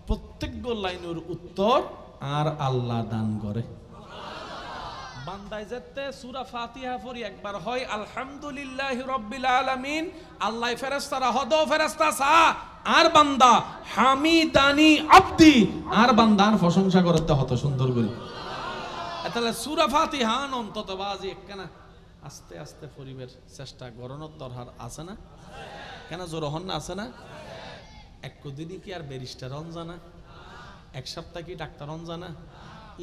প্রত্যেক লাইনের উত্তর আর আল্লাহ দান করে। বান্দায় যাতে সূরা ফাতিহা পড়ি একবার হয় আলহামদুলিল্লাহি রাব্বিল আলামিন, আল্লাহ ফেরেশতারা হদ ফেরেশতা সা আর বান্দা হামিদানি আব্দি, আর বান্দার প্রশংসা করতে হতো সুন্দর করে। তাহলে সূরা ফাতিহা অন্তত বাজি একখানা আস্তে আস্তে পরিবেশ চেষ্টা গরনের দরকার আছে না? কেন জোর হন না, আছে না? একদিনই কি আর ব্যারিস্টার হন জানা, এক সপ্তাহ কি ডাক্তার হন জানা?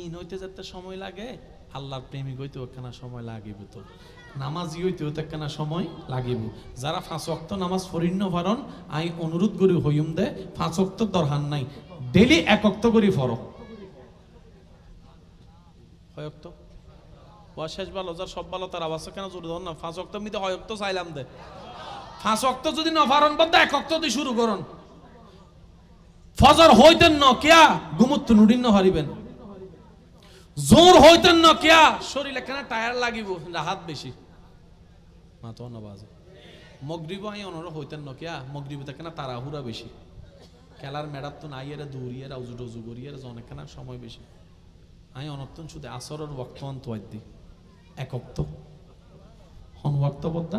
ইন হইতে যেতে সময় লাগে, আল্লাহর প্রেমিক হইতে ওখানে সময় লাগিব, তো নামাজি হইতে একখানা সময় লাগিব। যারা 5 ওয়াক্ত নামাজ পড়িন্ন পারন, আই অনুরোধ করি হইম দে 5 ওয়াক্ত দরকার নাই, ডেলি 1 ওয়াক্ত করে পড়ো। হয়ক্ত শেষ ভালো, যার সব ভালো তার আওয়াজ কেন জোরে ধর না। 5 ওয়াক্ত মিতে হয়ক্ত চাইলাম দে, 5 ওয়াক্ত যদি না পারন বলতে 1 ওয়াক্ত দিয়ে শুরু করুন। ফজর হইতেন ন কিয়া ঘুমুত নুডিন ন হারিবেন, জোর হইতেন ন কিয়া শরীরে কেন টায়ার লাগিব, রাহাত বেশি মাতো না বাজে। মগরিব আই অনর হইতেন ন কিয়া মগরিবতে কেন তাড়াহুড়া বেশি, খেলার মেডার তো নাই এর দৌড়িয়ে উজু টজু করিয়ে অনেকখানা সময় বেশি। আই অনর্তন শুধু আসরের ওয়াক্ত অন্তোয়াদ দি 1 ওয়াক্ত হন ওয়াক্ত বদ্দা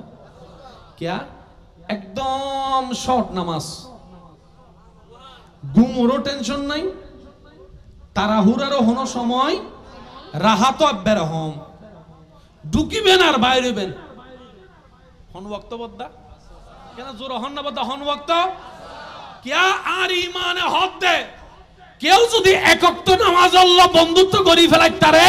কিয়া একদম শর্ট নামাজ, ঘুমোরও টেনশন নাই, তাড়াহুড়ারও হনো সময়, রাহাত আব্বের হম ঢুকিবেন আর বাইরেবেন হন ওয়াক্ত বদ্দা। কেন জোর হন না বদ্দা হন ওয়াক্ত কিয়া আর ইমানে হদ দে। কেউ যদি 1 ওয়াক্ত নামাজ আল্লাহ বন্ধুত্ব করি ফেলাই তারে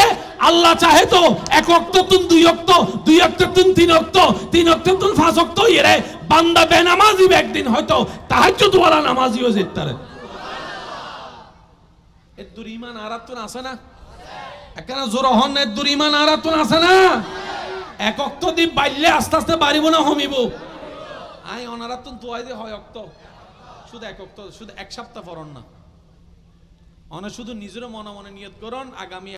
আল্লাহ চাহে তো 1 ওয়াক্ত তুন 2 ওয়াক্ত, 2 ওয়াক্ত তুন 3 ওয়াক্ত, 3 ওয়াক্ত তুন 5 ওয়াক্ত ইরে বান্দা বেনামাজি একদিন হয়তো তাহাজ্জুদ ওয়ালা নামাজি হয়ে যেতে পারে। এদুর ঈমান আরাতুন আছে না? একখানা জোর হন না, এদুর ঈমান আরাতুন আছে না? 1 ওয়াক্ত দি বাইলে আস্তে আস্তে বাড়িব না হমিব। আই অনারাতুন তোয়াই দে হয় ওয়াক্ত, শুধু 1 ওয়াক্ত, শুধু 1 সপ্তাহ পড়ন না, অনেক শুধু নিজের মনে মনে নিয়ত করুন আগামী